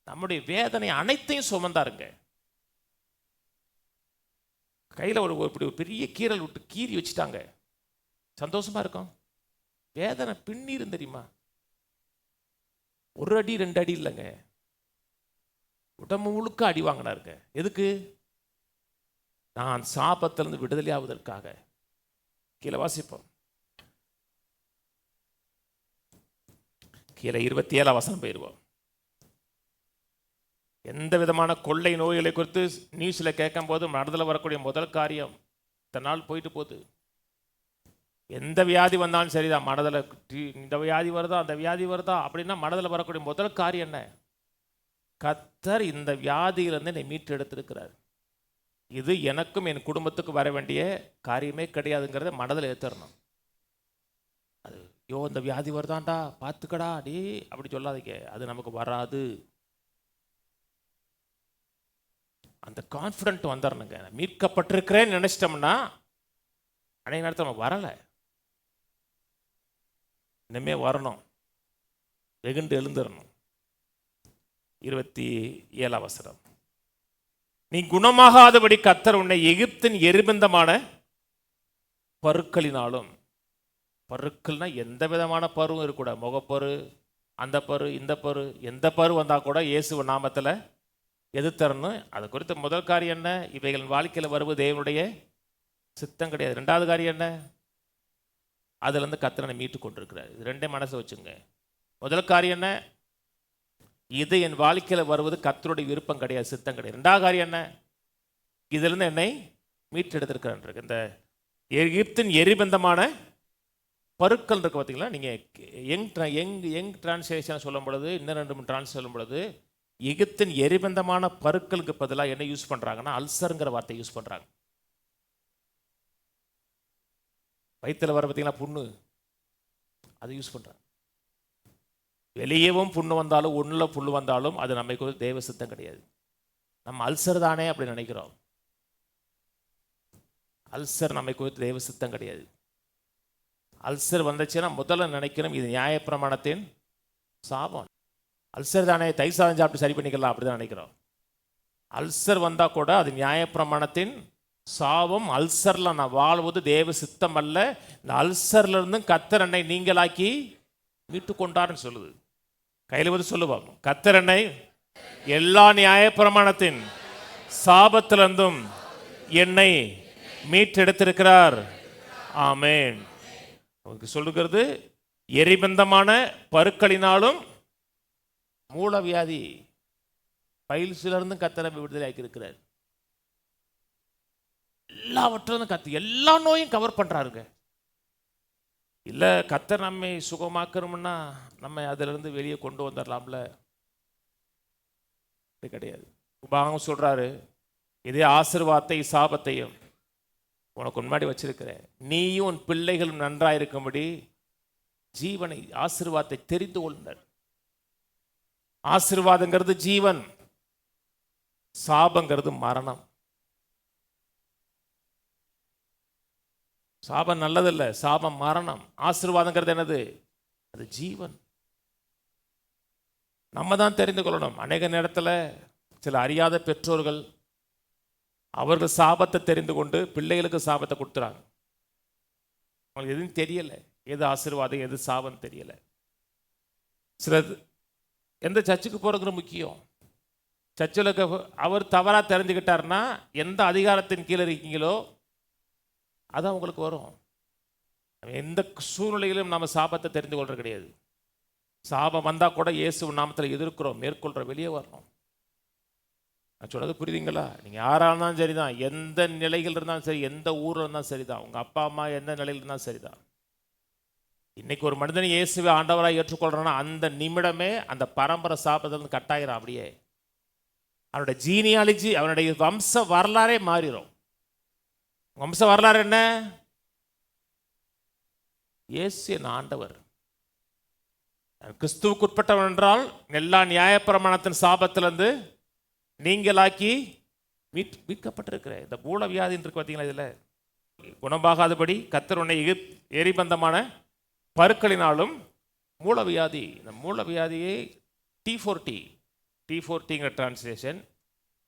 நம்முடைய வேதனை அனைத்தையும் சுமந்தாருங்க. கையில் இப்படி ஒரு பெரிய கீரல் விட்டு கீறி வச்சுட்டாங்க. சந்தோஷமா இருக்கும். வேதனை பின்னீரும் தெரியுமா? 1 அடி 2 அடி இல்லைங்க, உடம்பு முழுக்க அடி வாங்கினாருங்க. எதுக்கு? நான் சாபத்திலிருந்து விடுதலை ஆவதற்காக. கீழே வாசிப்போம். கீழே 27 வசனம் போயிடுவோம். எந்த விதமான கொள்ளை நோய்களை குறித்து நியூஸில் கேட்கும் போது மனதில் வரக்கூடிய முதல் காரியம், இத்தனை நாள் போயிட்டு போகுது, எந்த வியாதி வந்தாலும் சரிதான், மனதில் இந்த வியாதி வருதா அந்த வியாதி வருதா அப்படின்னா மனதில் வரக்கூடிய முதல் காரியம் என்ன? கர்த்தர் இந்த வியாதியிலிருந்து என்னை மீட்டு எடுத்திருக்கிறார். இது எனக்கும் என் குடும்பத்துக்கு வர வேண்டிய காரியமே கிடையாதுங்கிறத மனதில் ஏற்றணும். யோ இந்த வியாதி வருதான்டா பார்த்துக்கடா டே அப்படி சொல்லாதீங்க, அது நமக்கு வராது. அந்த கான்ஃபிடென்ட் வந்துடணுங்க. மீட்கப்பட்டிருக்கிறேன்னு நினைச்சிட்டோம்னா அன்றைய நேரத்தில் நமக்கு வரலை, இனிமே வரணும், வெகுண்டு எழுந்துடணும். 27ஆம் வசனம், நீ குணமாகாதபடி கர்த்தர் உன்னை எகிப்தின் எரிபந்தமான பருக்களினாலும், பருக்கள்னா எந்த விதமான பருவும் இருக்கக்கூடாது, முகப்பரு, அந்த பரு, இந்த பரு, எந்த பரு வந்தால் கூட இயேசு நாமத்தில் எதிர்த்தரணும். அது குறித்த முதல் காரியம் என்ன? இவைகளின் வாழ்க்கையில் வருவது தேவனுடைய சித்தம் கிடையாது. ரெண்டாவது காரியம் என்ன? அதுலேருந்து கர்த்தரை மீட்டு கொண்டிருக்கிறார். இது ரெண்டே மனசை வச்சுங்க. முதல் காரியம் என்ன? இது என் வாழ்க்கையில் வருவது கர்த்தருடைய விருப்பம் கிடையாது, சித்தம் கிடையாது. ரெண்டாவது காரியம் என்ன? இதிலிருந்து என்னை மீட்டு எடுத்திருக்கிறான். இந்த எகிப்தின் எரிபந்தமான பருக்கள் இருக்கு பார்த்தீங்களா? நீங்கள் யங் டிரான்ஸ்லேஷன் சொல்லும் பொழுது, இன்னும் 2-3 டிரான்ஸ் சொல்லும் பொழுது எகிப்தின் எரிபந்தமான பருக்களுக்கு பதிலாக என்ன யூஸ் பண்ணுறாங்கன்னா அல்சருங்கிற வார்த்தை யூஸ் பண்ணுறாங்க. வயிற்றில் வர பார்த்தீங்களா புண்ணு, அதை யூஸ் பண்ணுறாங்க. வெளியவும் புண்ணு வந்தாலும் ஒன்றில் புண்ணு வந்தாலும் அது நமக்கு தேவ சித்தம் கிடையாது. நம்ம அல்சர் தானே அப்படி நினைக்கிறோம். அல்சர் நம்மை குறித்து தேவ சித்தம் கிடையாது. அல்சர் வந்துச்சுன்னா முதல்ல நினைக்கணும் இது நியாயப்பிரமாணத்தின் சாபம். அல்சர் தானே, தயிர் சாதம் சாப்பிட்டு சரி பண்ணிக்கலாம் அப்படி தான் நினைக்கிறோம். அல்சர் வந்தால் கூட அது நியாயப்பிரமாணத்தின் சாபம். அல்சரில் நான் வாழ்வது தேவ சித்தம் அல்ல. இந்த அல்சர்லேருந்து கர்த்தர் என்னை நீங்களாக்கி மீட்டு கொண்டார்னு சொல்லுது. கையில் வந்து சொல்லுவாங்க, கர்த்தர் என்னை எல்லா நியாயப்பிரமாணத்தின் சாபத்திலிருந்தும் என்னை மீட்டெடுத்திருக்கிறார். ஆமேன். சொல்லுகிறது எரிபந்தமான பருக்களினாலும் மூலவியாதி பைல்ஸிலிருந்தும் கர்த்தரை விடுதலை ஆக்கி இருக்கிறார். எல்லாவற்றிலும் கர்த்தர் எல்லா நோயும் கவர் பண்றாருங்க. இல்லை கர்த்தர் நம்மை சுகமாக்கணும்னா நம்ம அதிலிருந்து வெளியே கொண்டு வந்துடலாம்ல, கிடையாது. உபாகம் சொல்றாரு, இதே ஆசீர்வாதத்தை சாபத்தையும் உனக்கு முன்னாடி வச்சிருக்கிறேன், நீயும் உன் பிள்ளைகளும் நன்றாயிருக்கும்படி ஜீவனை ஆசீர்வாதத்தை தெரிந்து கொள்ளுங்கள். ஆசீர்வாதங்கிறது ஜீவன், சாபங்கிறது மரணம். சாபம் நல்லதில்லை, சாபம் மரணம். ஆசீர்வாதங்கிறது என்னது? அது ஜீவன். நம்ம தான் தெரிந்து கொள்ளணும். அநேக நேரத்தில் சில அறியாத பெற்றோர்கள் அவர்கள் சாபத்தை தெரிந்து கொண்டு பிள்ளைகளுக்கு சாபத்தை கொடுத்துறாங்க. அவங்களுக்கு எதுவும் தெரியலை, எது ஆசீர்வாதம் எது சாபம் தெரியலை. சில எந்த சர்ச்சுக்கு போகிறது முக்கியம். சர்ச்சில் அவர் தவறாக தெரிஞ்சுக்கிட்டாருன்னா எந்த அதிகாரத்தின் கீழே இருக்கீங்களோ அதான் உங்களுக்கு வரும். எந்த சூழ்நிலையிலும் நம்ம சாபத்தை தெரிந்து கொள்றது கிடையாது. சாபம் வந்தால் கூட இயேசு நாமத்தில் எதிர்க்கிறோம், மேற்கொள்கிற வெளியே வரணும். நான் சொன்னது புரியுதுங்களா? நீங்கள் யாராக இருந்தாலும் சரிதான், எந்த நிலையில் இருந்தாலும் சரி, எந்த ஊரில் இருந்தாலும் சரிதான், உங்கள் அப்பா அம்மா எந்த நிலையில் இருந்தாலும் சரிதான். இன்னைக்கு ஒரு மனிதனை இயேசுவை ஆண்டவராக ஏற்றுக்கொள்றான்னா அந்த நிமிடமே அந்த பரம்பரை சாபத்திலிருந்து கட்டாயிரும். அப்படியே அவனுடைய ஜீனியாலஜி, அவனுடைய வம்ச வரலாறே மாறிடும். வம்ச வரலாறு என்ன? இயேசு என் ஆண்டவர், கிறிஸ்துவுக்கு உட்பட்டவன் என்றால் எல்லா நியாயப்பிரமாணத்தின் சாபத்திலிருந்து நீங்களாக்கி மீட்கப்பட்டிருக்கிற இந்த மூல வியாதி இருக்கு பார்த்தீங்களா? இதில் குணமாகாதபடி கர்த்தர் உன்னை எரிபந்தமான பருக்களினாலும் மூலவியாதி. இந்த மூலவியாதியை T4Tங்கிற டிரான்ஸ்லேஷன்,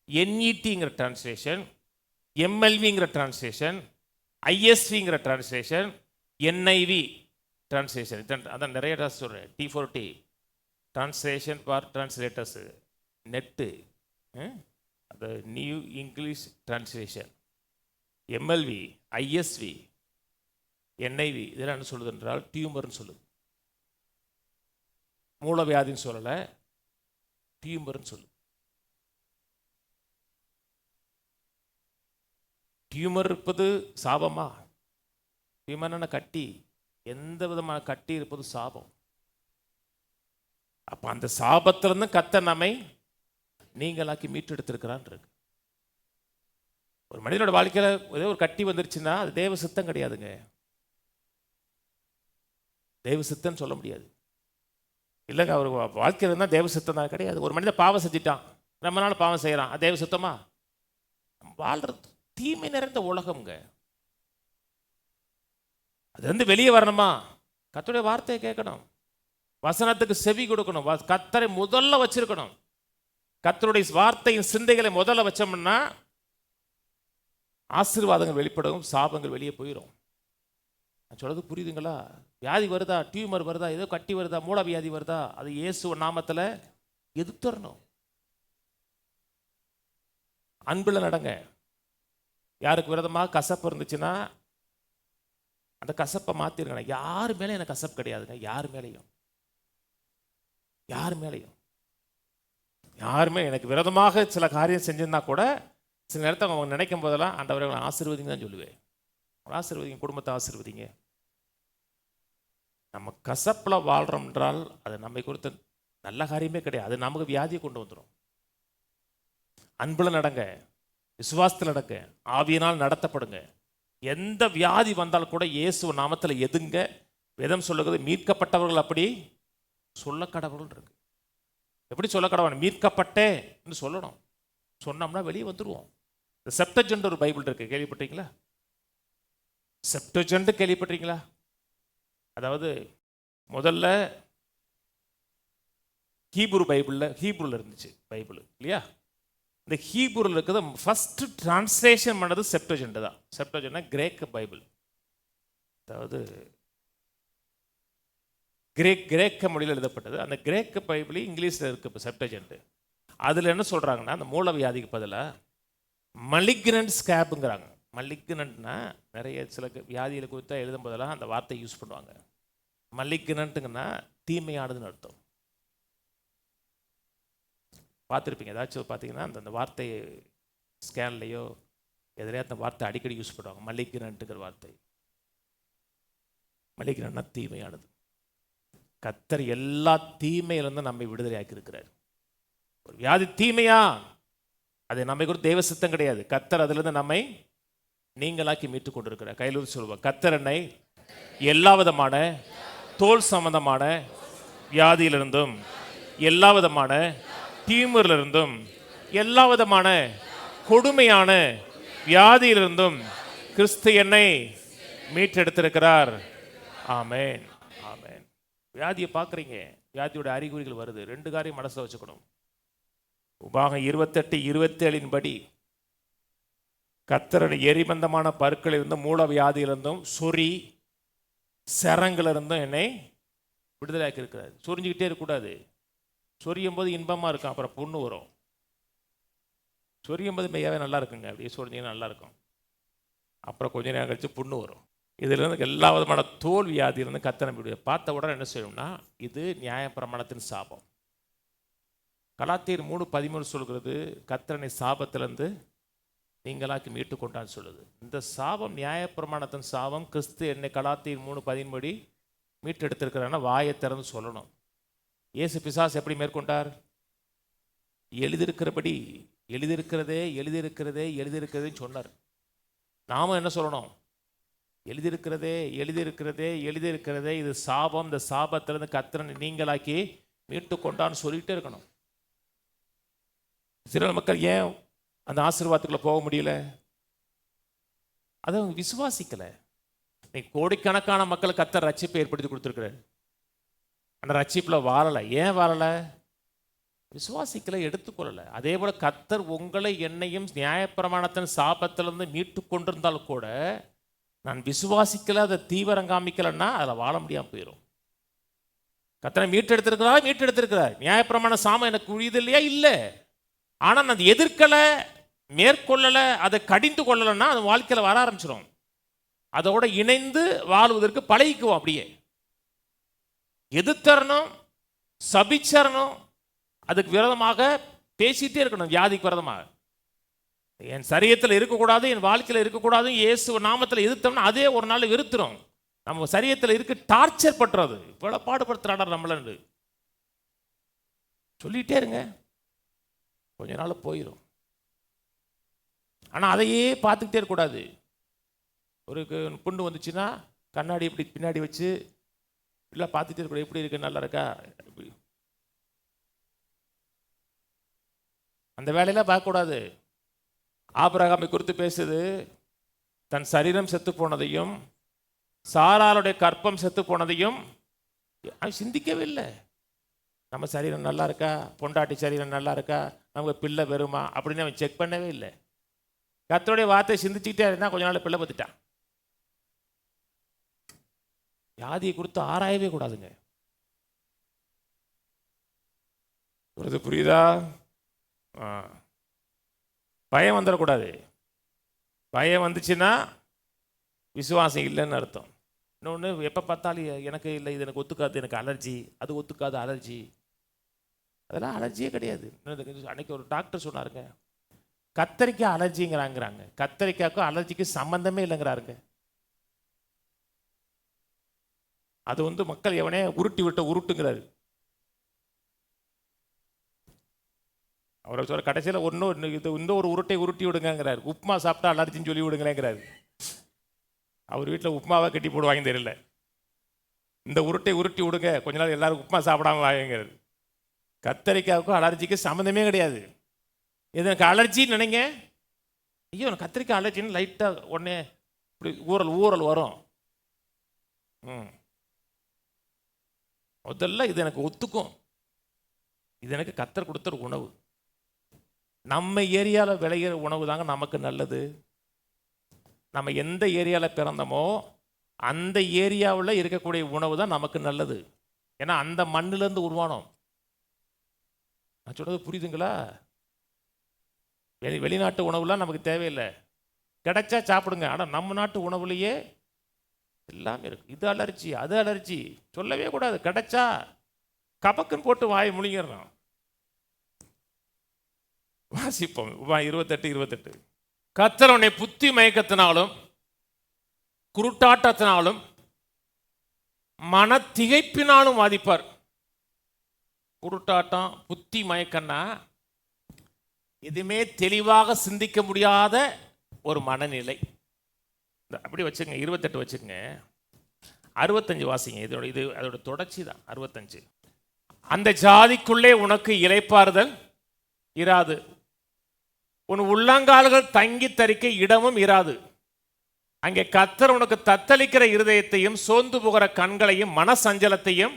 NETங்கிற டிரான்ஸ்லேஷன், MLVங்கிற டிரான்ஸ்லேஷன், ISVங்கிற டிரான்ஸ்லேஷன், NIV டிரான்ஸ்லேஷன், அதான் நிறைய ட்ரான்ஸ் சொல்கிறேன். T4T translation for translators, net, அது new English translation, MLV, ISV, NIV இதெல்லாம் என்ன சொல்லுது என்றால் டியூமர்னு சொல்லுது. மூலவியாதின்னு சொல்லலை, டியூமர்னு சொல்லுது. டியூமர் இருப்பது சாபமா? டியூமர்னா கட்டி, எந்த விதமான கட்டி இருப்பது சாபம். அப்போ அந்த சாபத்திலிருந்து கர்த்தர் நம்மை நீங்களாக்கி மீட்டெடுத்திருக்கிறான் இருக்கு. ஒரு மனிதனோட வாழ்க்கையில் ஏதோ ஒரு கட்டி வந்துருச்சுன்னா அது தேவ சித்தம் கிடையாதுங்க. தெய்வ சித்தம்னு சொல்ல முடியாது. இல்லைங்க, அவர் வாழ்க்கையில் இருந்தால் தெய்வ சித்தம் தான் கிடையாது. ஒரு மனிதன் பாவம் செஞ்சிட்டான், ரொம்ப நாள் பாவம் செய்கிறான், அது தெய்வ சித்தமா? வாழ்றது தீமை நிறைந்த உலகம்ங்க. அது வந்து வெளியே வரணுமா? கர்த்தருடைய வார்த்தையை கேட்கணும், வசனத்துக்கு செவி கொடுக்கணும், கர்த்தரை முதல்ல வச்சிருக்கணும். கர்த்தருடைய வார்த்தையின் சிந்தைகளை முதல்ல வச்சோம்னா ஆசீர்வாதங்கள் வெளிப்படும், சாபங்கள் வெளியே போயிடும். நான் சொல்றது புரியுதுங்களா? வியாதி வருதா, டியூமர் வருதா, ஏதோ கட்டி வருதா, மூல வியாதி வருதா, அது இயேசு நாமத்தில் எதிர்த்தரணும். அன்பில் நடங்க. யாருக்கு விரதமாக கசப்பு இருந்துச்சுன்னா அந்த கசப்பை மாற்றிருங்க. யார் மேலே எனக்கு கசப்பு கிடையாதுங்க, யார் மேலேயும் யாருமே எனக்கு விரதமாக சில காரியம் செஞ்சிருந்தா கூட சில நேரத்தை அவங்க நினைக்கும் போதெல்லாம் ஆண்டவரை ஆசீர்வதிங்க தான் சொல்லுவேன். ஆசீர்வதிங்க, குடும்பத்தை ஆசீர்வதிங்க. நம்ம கசப்பில் வாழ்கிறோம் என்றால் அது நம்மை குறித்த நல்ல காரியமே கிடையாது, அது நமக்கு வியாதியை கொண்டு வந்துடும். அன்பில் நடங்க, விசுவாசத்தில் நடங்க, ஆவியினால் நடத்தப்படுங்க. எந்த வியாதி வந்தாலும் கூட இயேசு நாமத்தில் எதுங்க. வேதம் சொல்லுகிறது, மீட்கப்பட்டவர்கள் அப்படி சொல்ல கடவுள் இருக்கு. எப்படி சொல்ல கடவுள்? மீட்கப்பட்டேன்னு சொல்லணும். சொன்னோம்னா வெளியே வந்துடுவோம். இந்த செப்டஜென்ட் ஒரு பைபிள் இருக்கு, கேள்விப்பட்டீங்களா? செப்டஜென்ட் கேள்விப்பட்டீங்களா? அதாவது முதல்ல ஹீப்ரூல இருந்துச்சு பைபிள் இல்லையா? இந்த ஹீப்ரூல இருக்கிறது ஃபர்ஸ்ட் டிரான்ஸ்லேஷன் பண்ணது செப்டஜென்ட் தான். செப்டஜென்ட்னா கிரேக்க பைபிள், அதாவது கிரேக்க மொழியில் எழுதப்பட்டது. அந்த கிரேக்க பைபிள் இங்கிலீஷில் இருக்கு இப்போ செப்டஜென்ட். அதில் என்ன சொல்கிறாங்கன்னா, அந்த மூல வியாதிக்கு பதிலாக மலிக்னன்ட் ஸ்கேப்புங்கிறாங்க. மலிக்னன்ட்னா நிறைய சில வியாதிகளை குறித்து எழுதும் போதெல்லாம் அந்த வார்த்தை யூஸ் பண்ணுவாங்க. மலிக்னன்ட்டுங்கன்னா தீமையானதுன்னு அர்த்தம். பார்த்துருப்பீங்க, ஏதாச்சும் பார்த்தீங்கன்னா அந்த வார்த்தை ஸ்கேன்லேயோ எதிலையோ அந்த வார்த்தை அடிக்கடி யூஸ் பண்ணுவாங்க, மலிக்னன்ட்டுங்கிற வார்த்தை. மலிக்னன்ட்னா தீமையானது. கர்த்தர் எல்லா தீமையிலிருந்து நம்மை விடுதலை ஆக்கியிருக்கிறார். ஒரு வியாதி தீமையா, அது நம்மை கூட தெய்வ சித்தம் கிடையாது. கர்த்தர் அதிலிருந்து நம்மை நீங்களாக்கி மீட்டு கொண்டிருக்கிறார். கையில் சொல்லுவோம், கர்த்தர் என்னை எல்லா விதமான தோல் சம்பந்தமான வியாதியிலிருந்தும், எல்லா விதமான டியூமரிலிருந்தும், எல்லா விதமான கொடுமையான வியாதியிலிருந்தும் கிறிஸ்து என்னை மீட்டெடுத்திருக்கிறார். ஆமென், ஆமென். வியாதியை பார்க்குறீங்க, வியாதியோட அறிகுறிகள் வருது. 2 காரியம் மனசில் வச்சுக்கணும். உபாகம் 28:27 படி கர்த்தருடைய எரிபந்தமான பருக்களிலிருந்தும், மூல வியாதியிலிருந்தும், சொறி சரங்களிலிருந்தும் என்னை விடுதலையாக்கி இருக்கிறார். சொரிஞ்சுக்கிட்டே இருக்கக்கூடாது. சொரியும் போது இன்பமாக இருக்கும், அப்புறம் புண்ணு வரும். சொரியும் போது மெய்யாவே நல்லா இருக்குங்க, அப்படியே சொரிஞ்சிங்கன்னா நல்லா இருக்கும், அப்புறம் கொஞ்ச நேரம் கழிச்சு புண்ணு வரும். இதிலிருந்து எல்லா விதமான தோல் வியாதியிலிருந்து கர்த்தர் நம்மை பார்த்த உடனே என்ன செய்யணும்னா, இது நியாயப்பிரமாணத்தின் சாபம். கலாத்தியர் 3:13 சொல்கிறது, கர்த்தரனை சாபத்திலிருந்து நீங்களாக்கி மீட்டு கொண்டான்னு சொல்லுது. இந்த சாபம் நியாயப்பிரமாணத்தின் சாபம். கிறிஸ்து என்னை கலாத்தியர் 3:13 படி மீட்டு எடுத்திருக்கிறான்னா வாயை திறந்து சொல்லணும். இயேசு பிசாசு எப்படி மேற்கொண்டார்? எழுதியிருக்கிறபடி, எழுதியிருக்கிறதே எழுதியிருக்கிறதே எழுதியிருக்கிறதுன்னு சொன்னார். நாமும் என்ன சொல்லணும்? எழுதியிருக்கிறதே எழுதியிருக்கிறதே எழுதியிருக்கிறதே, இது சாபம், இந்த சாபத்திலிருந்து கர்த்தரை நீங்களாக்கி மீட்டு கொண்டான்னு சொல்லிகிட்டே இருக்கணும். சில மக்கள் ஏன் அந்த ஆசீர்வாதத்துக்குள்ள போக முடியல? அதை அவங்க விசுவாசிக்கலை. கோடிக்கணக்கான மக்கள் கர்த்தர் ரட்சிப்பை ஏற்படுத்தி கொடுத்துருக்கிறார். அந்த ரட்சிப்பில் வாழலை. ஏன் வாழலை? விசுவாசிக்கலை, எடுத்துக்கொள்ளலை. அதே போல் கர்த்தர் உங்களை என்னையும் நியாயப்பிரமாணத்தின் சாபத்திலிருந்து மீட்டு கொண்டிருந்தால் கூட நான் விசுவாசிக்கலை, அதை தீவிரம் காமிக்கலைன்னா அதில் வாழ முடியாமல் போயிடும். கர்த்தரை மீட்டெடுத்திருக்கிறார். நியாயப்பிரமாண சாபம் எனக்கு உரியது இல்லையா? இல்லை. ஆனால் நான் எதிர்க்கலை, மேற்கொள்ளலை, அதை கடிந்து கொள்ளலைன்னா அது வாழ்க்கையில் வர ஆரம்பிச்சிடும். அதோட இணைந்து வாழ்வதற்கு பழகிக்குவோம். அப்படியே எதிர்த்தரணும், சபிச்சரணும், அதுக்கு விரோதமாக பேசிகிட்டே இருக்கணும். வியாதிக்கு விரோதமாக என் சரீரத்தில் இருக்கக்கூடாது, என் வாழ்க்கையில் இருக்கக்கூடாது, இயேசு நாமத்தில் எதிர்த்தோம்னா அதே ஒரு நாள் வெறுத்துரும். நம்ம சரீரத்தில் இருக்க டார்ச்சர் பண்றது, இவ்வளோ பாடுபடுத்துறாடா நம்மளன்னு சொல்லிகிட்டே இருங்க. கொஞ்ச நாள் போயிடும். ஆனால் அதையே பார்த்துக்கிட்டே இருக்கக்கூடாது. ஒரு புண்ணு வந்துச்சுன்னா கண்ணாடி இப்படி பின்னாடி வச்சு இல்லை பார்த்துட்டு இருக்க, எப்படி இருக்கு, நல்லா இருக்கா, அந்த வேலையெல்லாம் பார்க்கக்கூடாது. ஆபிரகாமை குறித்து பேசுது, தன் சரீரம் செத்து போனதையும் சாராளுடைய கற்பம் செத்து போனதையும் அவன் சிந்திக்கவே இல்லை. நம்ம சரீரம் நல்லா இருக்கா, பொண்டாட்டி சரீரம் நல்லா இருக்கா, நமக்கு பிள்ளை வருமா அப்படின்னு அவன் செக் பண்ணவே இல்லை. கர்த்தருடைய வார்த்தை சிந்திச்சுக்கிட்டே இருந்தால் கொஞ்ச நாள் பிள்ளை பத்துட்டான். வியாதியை குறித்து ஆராயவே கூடாதுங்க. புரியுதா? பயம் வந்துடக்கூடாது. பயம் வந்துச்சுன்னா விசுவாசம் இல்லைன்னு அர்த்தம். இன்னொன்று, எப்போ பார்த்தாலும் எனக்கு இல்லை, இது எனக்கு ஒத்துக்காது, எனக்கு அலர்ஜி, அது ஒத்துக்காது, அலர்ஜி. அதெல்லாம் அலர்ஜியே கிடையாது. அன்னைக்கு ஒரு டாக்டர் சொன்னாருங்க, கத்தரிக்காய் அலர்ஜிங்கிறாங்கிறாங்க. கத்தரிக்காய்க்கும் அலர்ஜிக்கும் சம்பந்தமே இல்லைங்கிறாருங்க. அது மக்கள் எவனே உருட்டி விட்ட உருட்டுங்கிறாரு. அவரை சொல்ற கடைசியில் இன்னொரு உருட்டை உருட்டி விடுங்கிறாரு. உப்புமா சாப்பிட்டா அலர்ஜின்னு சொல்லி விடுங்களேங்கிறாரு. அவர் வீட்டில் உப்புமாவை கட்டி போடுவாங்க தெரியல. இந்த உருட்டை உருட்டி விடுங்க, கொஞ்ச நாள் எல்லாரும் உப்புமா சாப்பிடாம வாங்கிறது. கத்தரிக்காவுக்கும் அலர்ஜிக்கும் சம்மந்தமே கிடையாது. இது எனக்கு அலர்ஜின்னு நினைங்க, ஐயோ எனக்கு கத்திரிக்காய் அலர்ஜின்னு லைட்டாக உடனே இப்படி ஊறல் வரும். முதல்ல இது எனக்கு ஒத்துக்கும், இது எனக்கு கத்தர் கொடுத்த உணவு. நம்ம ஏரியாவில் விளையிற உணவு தாங்க நமக்கு நல்லது. நம்ம எந்த ஏரியாவில் பிறந்தோமோ அந்த ஏரியாவில் இருக்கக்கூடிய உணவு தான் நமக்கு நல்லது. ஏன்னா அந்த மண்ணிலேருந்து உருவானோம். நான் சொல்றது புரியுதுங்களா? வெளிநாட்டு உணவுலாம் நமக்கு தேவையில்லை, கிடைச்சா சாப்பிடுங்க. ஆனால் நம்ம நாட்டு உணவுலையே எல்லாமே இருக்கு. இது அலர்ஜி, அது அலர்ஜி சொல்லவே கூடாது. கிடைச்சா கபக்குன்னு போட்டு வாயை முழுங்கிடணும். வாசிப்போம் 28:28. கர்த்தர் உன்னை புத்தி மயக்கத்தினாலும் குருட்டாட்டத்தினாலும் மன திகைப்பினாலும் வாதிப்பார். குருட்டாட்டம், புத்தி மயக்கம்னா எதுவுமே தெளிவாக சிந்திக்க முடியாத ஒரு மனநிலை. அப்படி வச்சுங்க. 28 வச்சுக்கங்க. 65 வாசிங்க. இது அதோட தொடர்ச்சி தான். 65. அந்த ஜாதிக்குள்ளே உனக்கு இளைப்பாறுதல் இராது, உன் உள்ளங்கால்கள் தங்கி தரிக்க இடமும் இராது. அங்கே கர்த்தர் உனக்கு தத்தளிக்கிற இருதயத்தையும் சோர்ந்து போகிற கண்களையும் மனசஞ்சலத்தையும்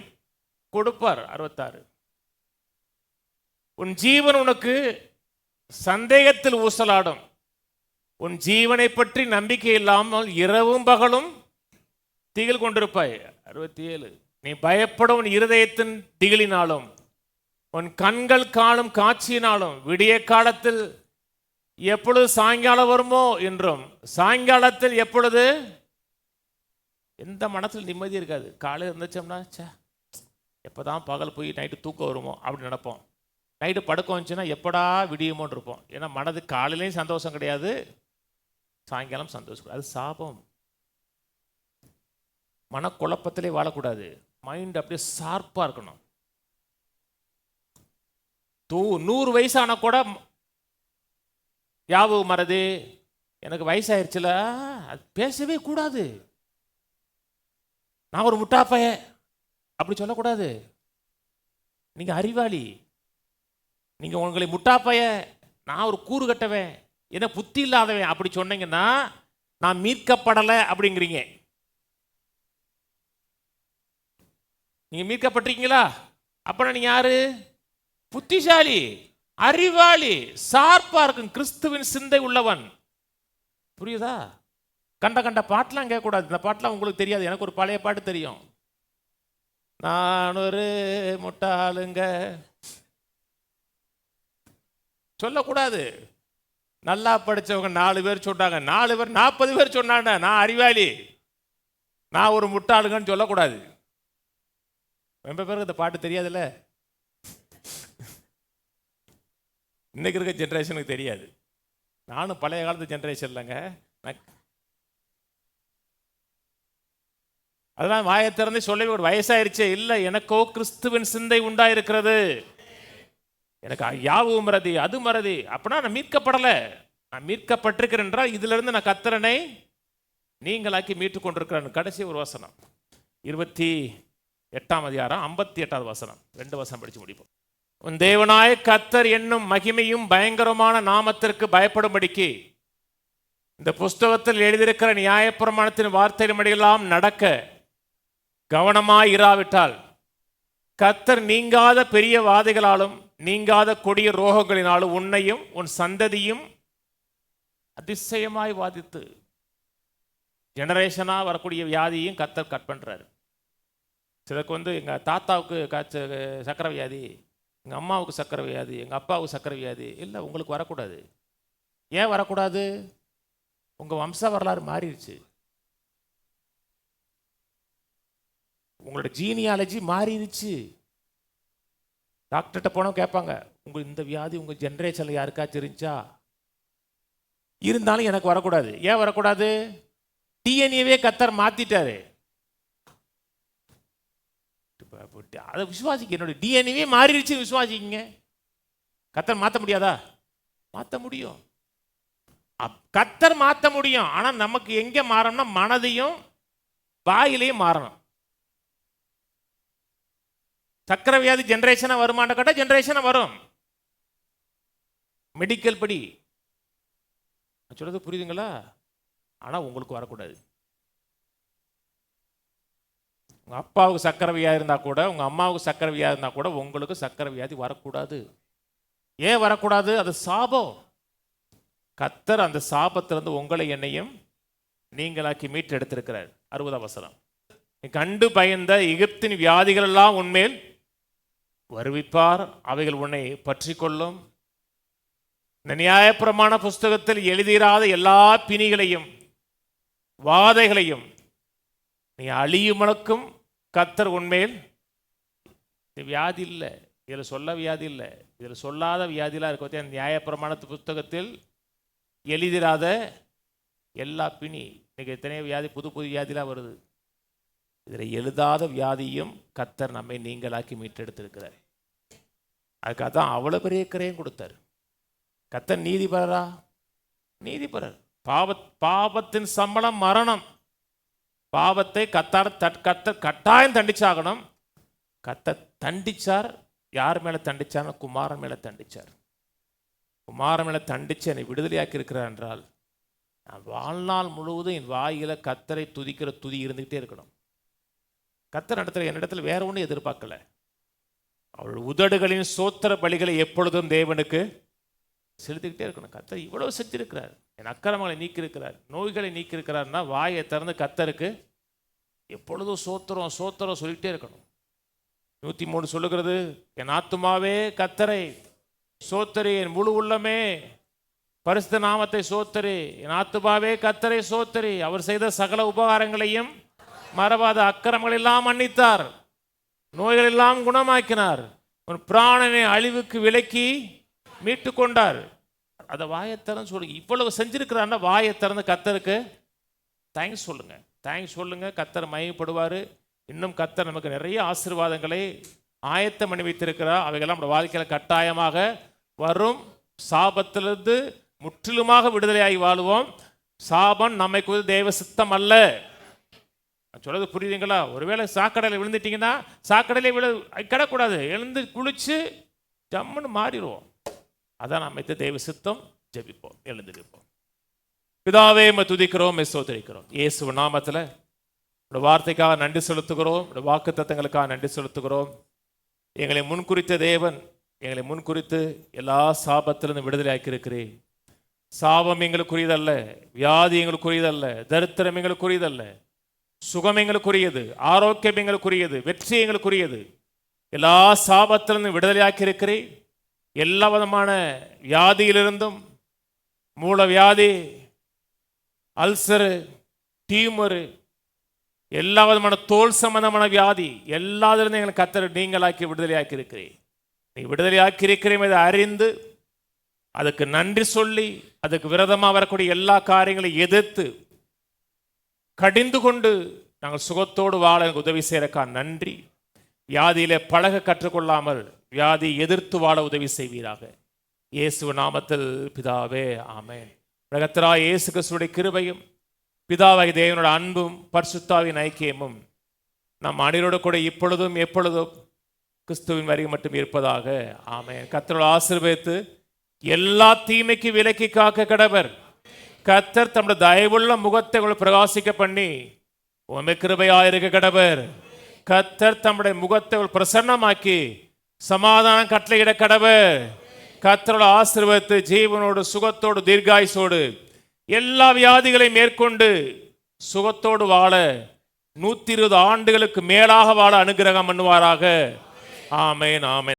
கொடுப்பார். 66. உன் ஜீவன் உனக்கு சந்தேகத்தில் ஊசலாடும், உன் ஜீவனை பற்றி நம்பிக்கை இல்லாமல் இரவும் பகலும் திகில் கொண்டிருப்பாய். 67. நீ பயப்படும் உன் இருதயத்தின் திகிலினாலும் உன் கண்கள் காணும் காட்சியினாலும் விடிய காலத்தில் எப்பொழுது சாயங்காலம் வருமோ என்றும் சாயங்காலத்தில் எப்பொழுது, எந்த மனத்தில் நிம்மதி இருக்காது. காலையில் இருந்துச்சோம்னா எப்போதான் பகல் போய் நைட்டு தூக்கம் வருமோ அப்படின்னு நினைப்போம். நைட்டு படுக்க வந்துச்சுன்னா எப்படா விடியுமோன்னு இருப்போம். ஏன்னா மனது காலையிலையும் சந்தோஷம் கிடையாது, சாயங்காலம் சந்தோஷம். அது சாபம். மனக்குழப்பத்திலே வாழக்கூடாது. மைண்ட் அப்படியே ஷார்ப்பாக இருக்கணும். 100 வயசான கூட யாவு மறதி, எனக்கு வயசாயிருச்சுல, அது பேசவே கூடாது. நான் ஒரு முட்டாப்பைய அப்படி சொல்லக்கூடாது. நீங்க அறிவாளி, நீங்க உங்களை முட்டாப்பைய, நான் ஒரு கூறு கட்டவன், என்ன புத்தி இல்லாதவன் அப்படி சொன்னீங்கன்னா நான் மீட்கப்படலை அப்படிங்கிறீங்க. நீங்க மீட்கப்பட்டிருக்கீங்களா? அப்ப நீங்க யாரு? புத்திசாலி, அறிவாளி, சார்பா இருக்கும், கிறிஸ்துவின் சிந்தை உள்ளவன். புரியுதா? கண்ட பாட்டெலாம் கேட்கக்கூடாது. இந்த பாட்டெலாம் உங்களுக்கு தெரியாது, எனக்கு ஒரு பழைய பாட்டு தெரியும். நான் ஒரு முட்டாளுங்க சொல்லக்கூடாது. நல்லா படித்தவங்க 4 பேர் சொன்னாங்க, 4 பேர் 40 பேர் சொன்னாங்க நான் அறிவாளி, நான் ஒரு முட்டாளுங்கன்னு சொல்லக்கூடாது. ரொம்ப பேருக்கு இந்த பாட்டு தெரியாதுல்ல. இன்னைக்கு இருக்க ஜென்ரேஷனுக்கு தெரியாது. நானும் பழைய காலத்து ஜென்ரேஷன் இல்லைங்க. அதெல்லாம் வாயை திறந்து சொல்லவே ஒரு வயசாயிருச்சே. இல்லை, எனக்கோ கிறிஸ்துவின் சிந்தை உண்டாயிருக்கிறது. எனக்கு யாவும் மறதி, அது மறதி. அப்படின்னா நான் மீட்கப்படலை. நான் மீட்கப்பட்டிருக்கிறேன் என்றால் இதுல இருந்து நான் கர்த்தரனை நீங்களாக்கி மீட்டு கொண்டிருக்கிறேன். கடைசி ஒரு வசனம் 28 8ஆம் அதிகாரம் 58வது வசனம், 2 வசனம் படித்து முடிப்போம். உன் தேவனாய கர்த்தர் என்னும் மகிமையும் பயங்கரமான நாமத்திற்கு பயப்படும்படிக்கு இந்த புஸ்தகத்தில் எழுதியிருக்கிற நியாயப்பிரமாணத்தின் வார்த்தையின்படியெல்லாம் நடக்க கவனமாய் இராவிட்டால் கர்த்தர் நீங்காத பெரிய வாதைகளாலும் நீங்காத கொடிய ரோகங்களினாலும் உன்னையும் உன் சந்ததியும் அதிசயமாய் வாதித்து, ஜெனரேஷனாக வரக்கூடிய வியாதியும் கர்த்தர் கட் பண்ணுறாரு. சிலருக்கு எங்கள் தாத்தாவுக்கு சக்கரை வியாதி, எங்கள் அம்மாவுக்கு சக்கரை வியாதி, எங்கள் அப்பாவுக்கு சக்கரை வியாதி. இல்லை, உங்களுக்கு வரக்கூடாது. ஏன் வரக்கூடாது? உங்கள் வம்ச வரலாறு மாறிடுச்சு, உங்களோட ஜீனியாலஜி மாறிடுச்சு. டாக்டர்கிட்ட போனோம் கேட்பாங்க, இந்த வியாதி உங்கள் ஜென்ரேஷனில் யாருக்காச்சும் இருந்துச்சா? இருந்தாலும் எனக்கு வரக்கூடாது. ஏன் வரக்கூடாது? டிஎன்ஏவே கர்த்தர் மாற்றிட்டாரு. அதை விசுவாசிக்க, என்னுடைய டிஎன்ஏவே மாறிடுச்சு விசுவாசிங்க. கர்த்தர் மாற்ற முடியாதா? மாற்ற முடியும், கர்த்தர் மாற்ற முடியும். ஆனால் நமக்கு எங்கே மாறணும்னா மனதையும் வாயிலையும் மாறணும். சக்கரை வியாதி ஜென்ரேஷனாக வருமானம் கேட்டால் ஜென்ரேஷனாக வரும். மெடிக்கல் படி சொல்றது புரியுதுங்களா? ஆனால் உங்களுக்கு வரக்கூடாது. உங்கள் அப்பாவுக்கு சக்கரை வியாதி இருந்தால் கூட, உங்கள் அம்மாவுக்கு சக்கரை வியாதி இருந்தால் கூட உங்களுக்கு சக்கரை வியாதி வரக்கூடாது. ஏன் வரக்கூடாது? அது சாபம். கர்த்தர் அந்த சாபத்திலிருந்து உங்களை என்னையும் நீங்களாக்கி மீட்டு எடுத்திருக்கிறார். 60ஆம் வசனம், நீ கண்டு பயந்த எகிப்தின் வியாதிகள் எல்லாம் உன்மேல் வருவிப்பார், அவைகள் உன்னை பற்றி கொள்ளும். இந்த நியாயப்பிரமாண புஸ்தகத்தில் எழுதிராத எல்லா பிணிகளையும் வாதைகளையும் நீ அழியுமளக்கும் கர்த்தர் உன்மேல், வியாதி இல்லை இதில், சொல்ல வியாதி இல்லை, இதில் சொல்லாத வியாதிலாம் இருக்க. நியாயப்பிரமாண புஸ்தகத்தில் எழுதிராத எல்லா பிணி, இன்னைக்கு எத்தனையோ வியாதி, புது புது வியாதிலாம் வருது. இதில் எழுதாத வியாதியும் கர்த்தர் நம்மை நீங்களாக்கி மீட்டெடுத்திருக்கிறார். அதுக்காக தான் அவ்வளோ பெரிய கிரயம் கொடுத்தார். கர்த்தர் நீதிபரரா? நீதிபரர். பாவத்தின் சம்பளம் மரணம். பாவத்தை கர்த்தர் கட்டாயம் தண்டிச்சாகணும். கர்த்தர் தண்டிச்சார். யார் மேலே தண்டிச்சார்? குமாரன் மேலே தண்டிச்சார். குமாரன் மேலே தண்டிச்சு என்னை விடுதலையாக்கி இருக்கிறார் என்றால், நான் வாழ்நாள் முழுவதும் என் வாயில கர்த்தரை துதிக்கிற துதி இருந்துகிட்டே இருக்கணும். கர்த்தர் என்னிடத்துல வேற ஒன்றும் எதிர்பார்க்கல. அவள் உதடுகளின் சோத்திர பலிகளை எப்பொழுதும் தேவனுக்கு செலுத்திக்கிட்டே இருக்கணும். கர்த்தர் இவ்வளவு செஞ்சிருக்கிறார், என் அக்கிரமங்களை நீக்கியிருக்கிறார், நோய்களை நீக்கியிருக்கிறார்னா வாயை திறந்து கர்த்தருக்கு எப்பொழுதும் சோத்திரம் சோத்திரம் சொல்லிக்கிட்டே இருக்கணும். 103 சொல்லுகிறது, என் ஆத்துமாவே கர்த்தரை சோத்தரி, என் முழு உள்ளமே பரிசுத்த நாமத்தை சோத்தரி, என் ஆத்துமாவே கர்த்தரை சோத்தரி, அவர் செய்த சகல உபகாரங்களையும் மறவாத, அக்கிரமங்கள் எல்லாம் மன்னித்தார், நோய்கள் எல்லாம் குணமாக்கினார், ஒரு பிராணனை அழிவுக்கு விலக்கி மீட்டு கொண்டார். அதை வாயத்திறந்து சொல்லுங்க. இவ்வளவு செஞ்சிருக்கிறாருன்னா வாயை திறந்து கர்த்தருக்கு தேங்க்ஸ் சொல்லுங்க. தேங்க்ஸ் சொல்லுங்க. கர்த்தர் மகிமைப்படுவார். இன்னும் கர்த்தர் நமக்கு நிறைய ஆசீர்வாதங்களை ஆயத்தம் பண்ணி வைத்திருக்கிறார். அவைகள்லாம் நம்ம வாழ்க்கையில் கட்டாயமாக வரும். சாபத்திலிருந்து முற்றிலுமாக விடுதலையாகி வாழுவோம். சாபம் நம்மை குறித்து தேவ சித்தம் அல்ல. சொல்றது புரியுதுங்களா? ஒருவேளை சாக்கடையில் விழுந்துட்டீங்கன்னா சாக்கடையிலே கிடக்கூடாது, எழுந்து குளிச்சு ஜம்முன்னு மாறிடுவோம். அதான் நம்ம தெய்வ சித்தம். ஜெபிப்போம், எழுந்திருப்போம். பிதாவே துதிக்கிறோம், ஸ்தோத்திரிக்கிறோம். இயேசு நாமத்தில் உடைய வார்த்தைக்காக நன்றி செலுத்துகிறோம். உடைய வாக்கு தத்தங்களுக்காக நன்றி செலுத்துகிறோம். எங்களை முன்குறித்த தேவன், எங்களை முன்குறித்து எல்லா சாபத்திலிருந்து விடுதலையாக்கி இருக்கிறேன். சாபம் எங்களுக்குரியதல்ல, வியாதி எங்களுக்குரியதல்ல, தரித்திரம் எங்களுக்குரியதல்ல, சுகம் எங்களுக்குரியது, ஆரோக்கியம் எங்களுக்குரியது, வெற்றி எங்களுக்குரியது. எல்லா சாபத்திலிருந்து விடுதலையாக்கி இருக்கிறேன். எல்லா விதமான வியாதியிலிருந்தும், மூல வியாதி, அல்சரு, டியூமரு, எல்லா விதமான தோல் சம்பந்தமான வியாதி, எல்லாத்திலிருந்து எங்களை கர்த்தர் நீங்களாக்கி விடுதலையாக்கி இருக்கிறேன். நீ விடுதலையாக்கி இருக்கிறேன் இதை அறிந்து அதுக்கு நன்றி சொல்லி, அதுக்கு விரதமாக வரக்கூடிய எல்லா காரியங்களையும் எதிர்த்து கடிந்து கொண்டு நாங்கள் சுகத்தோடு வாழ உதவி செய்யறக்கா நன்றி. வியாதியிலே பழக கற்றுக்கொள்ளாமல் வியாதி எதிர்த்து வாழ உதவி செய்வீராக. இயேசு நாமத்தில் பிதாவே, ஆமென். கர்த்தராகிய இயேசு கிறிஸ்துவின் கிருபையும் பிதாவாகிய தேவனுடைய அன்பும் பரிசுத்த ஆவியின் ஐக்கியமும் நம் அனைவரோடு கூட இப்பொழுதும் எப்பொழுதும் கிறிஸ்துவின் வரி மட்டும் இருப்பதாக. ஆமென். கர்த்தர் ஆசீர்வதித்து எல்லா தீமைக்கு விலக்கி காக்க கடவர். கர்த்தர் தம்முடைய தயவுள்ள முகத்தை உங்களை பிரகாசிக்க பண்ணி உண்மை கிருபையாயிருக்க கடவர். கர்த்தர் தம்முடைய முகத்தை பிரசன்னமாக்கி சமாதானம் கட்டளையிட கடவர். கர்த்தரோட ஆசீர்வதித்து ஜீவனோடு சுகத்தோடு தீர்காயுசோடு எல்லா வியாதிகளையும் மேற்கொண்டு சுகத்தோடு வாழ 120 ஆண்டுகளுக்கு மேலாக வாழ அனுகிரகம் பண்ணுவாராக. ஆமென், ஆமென்.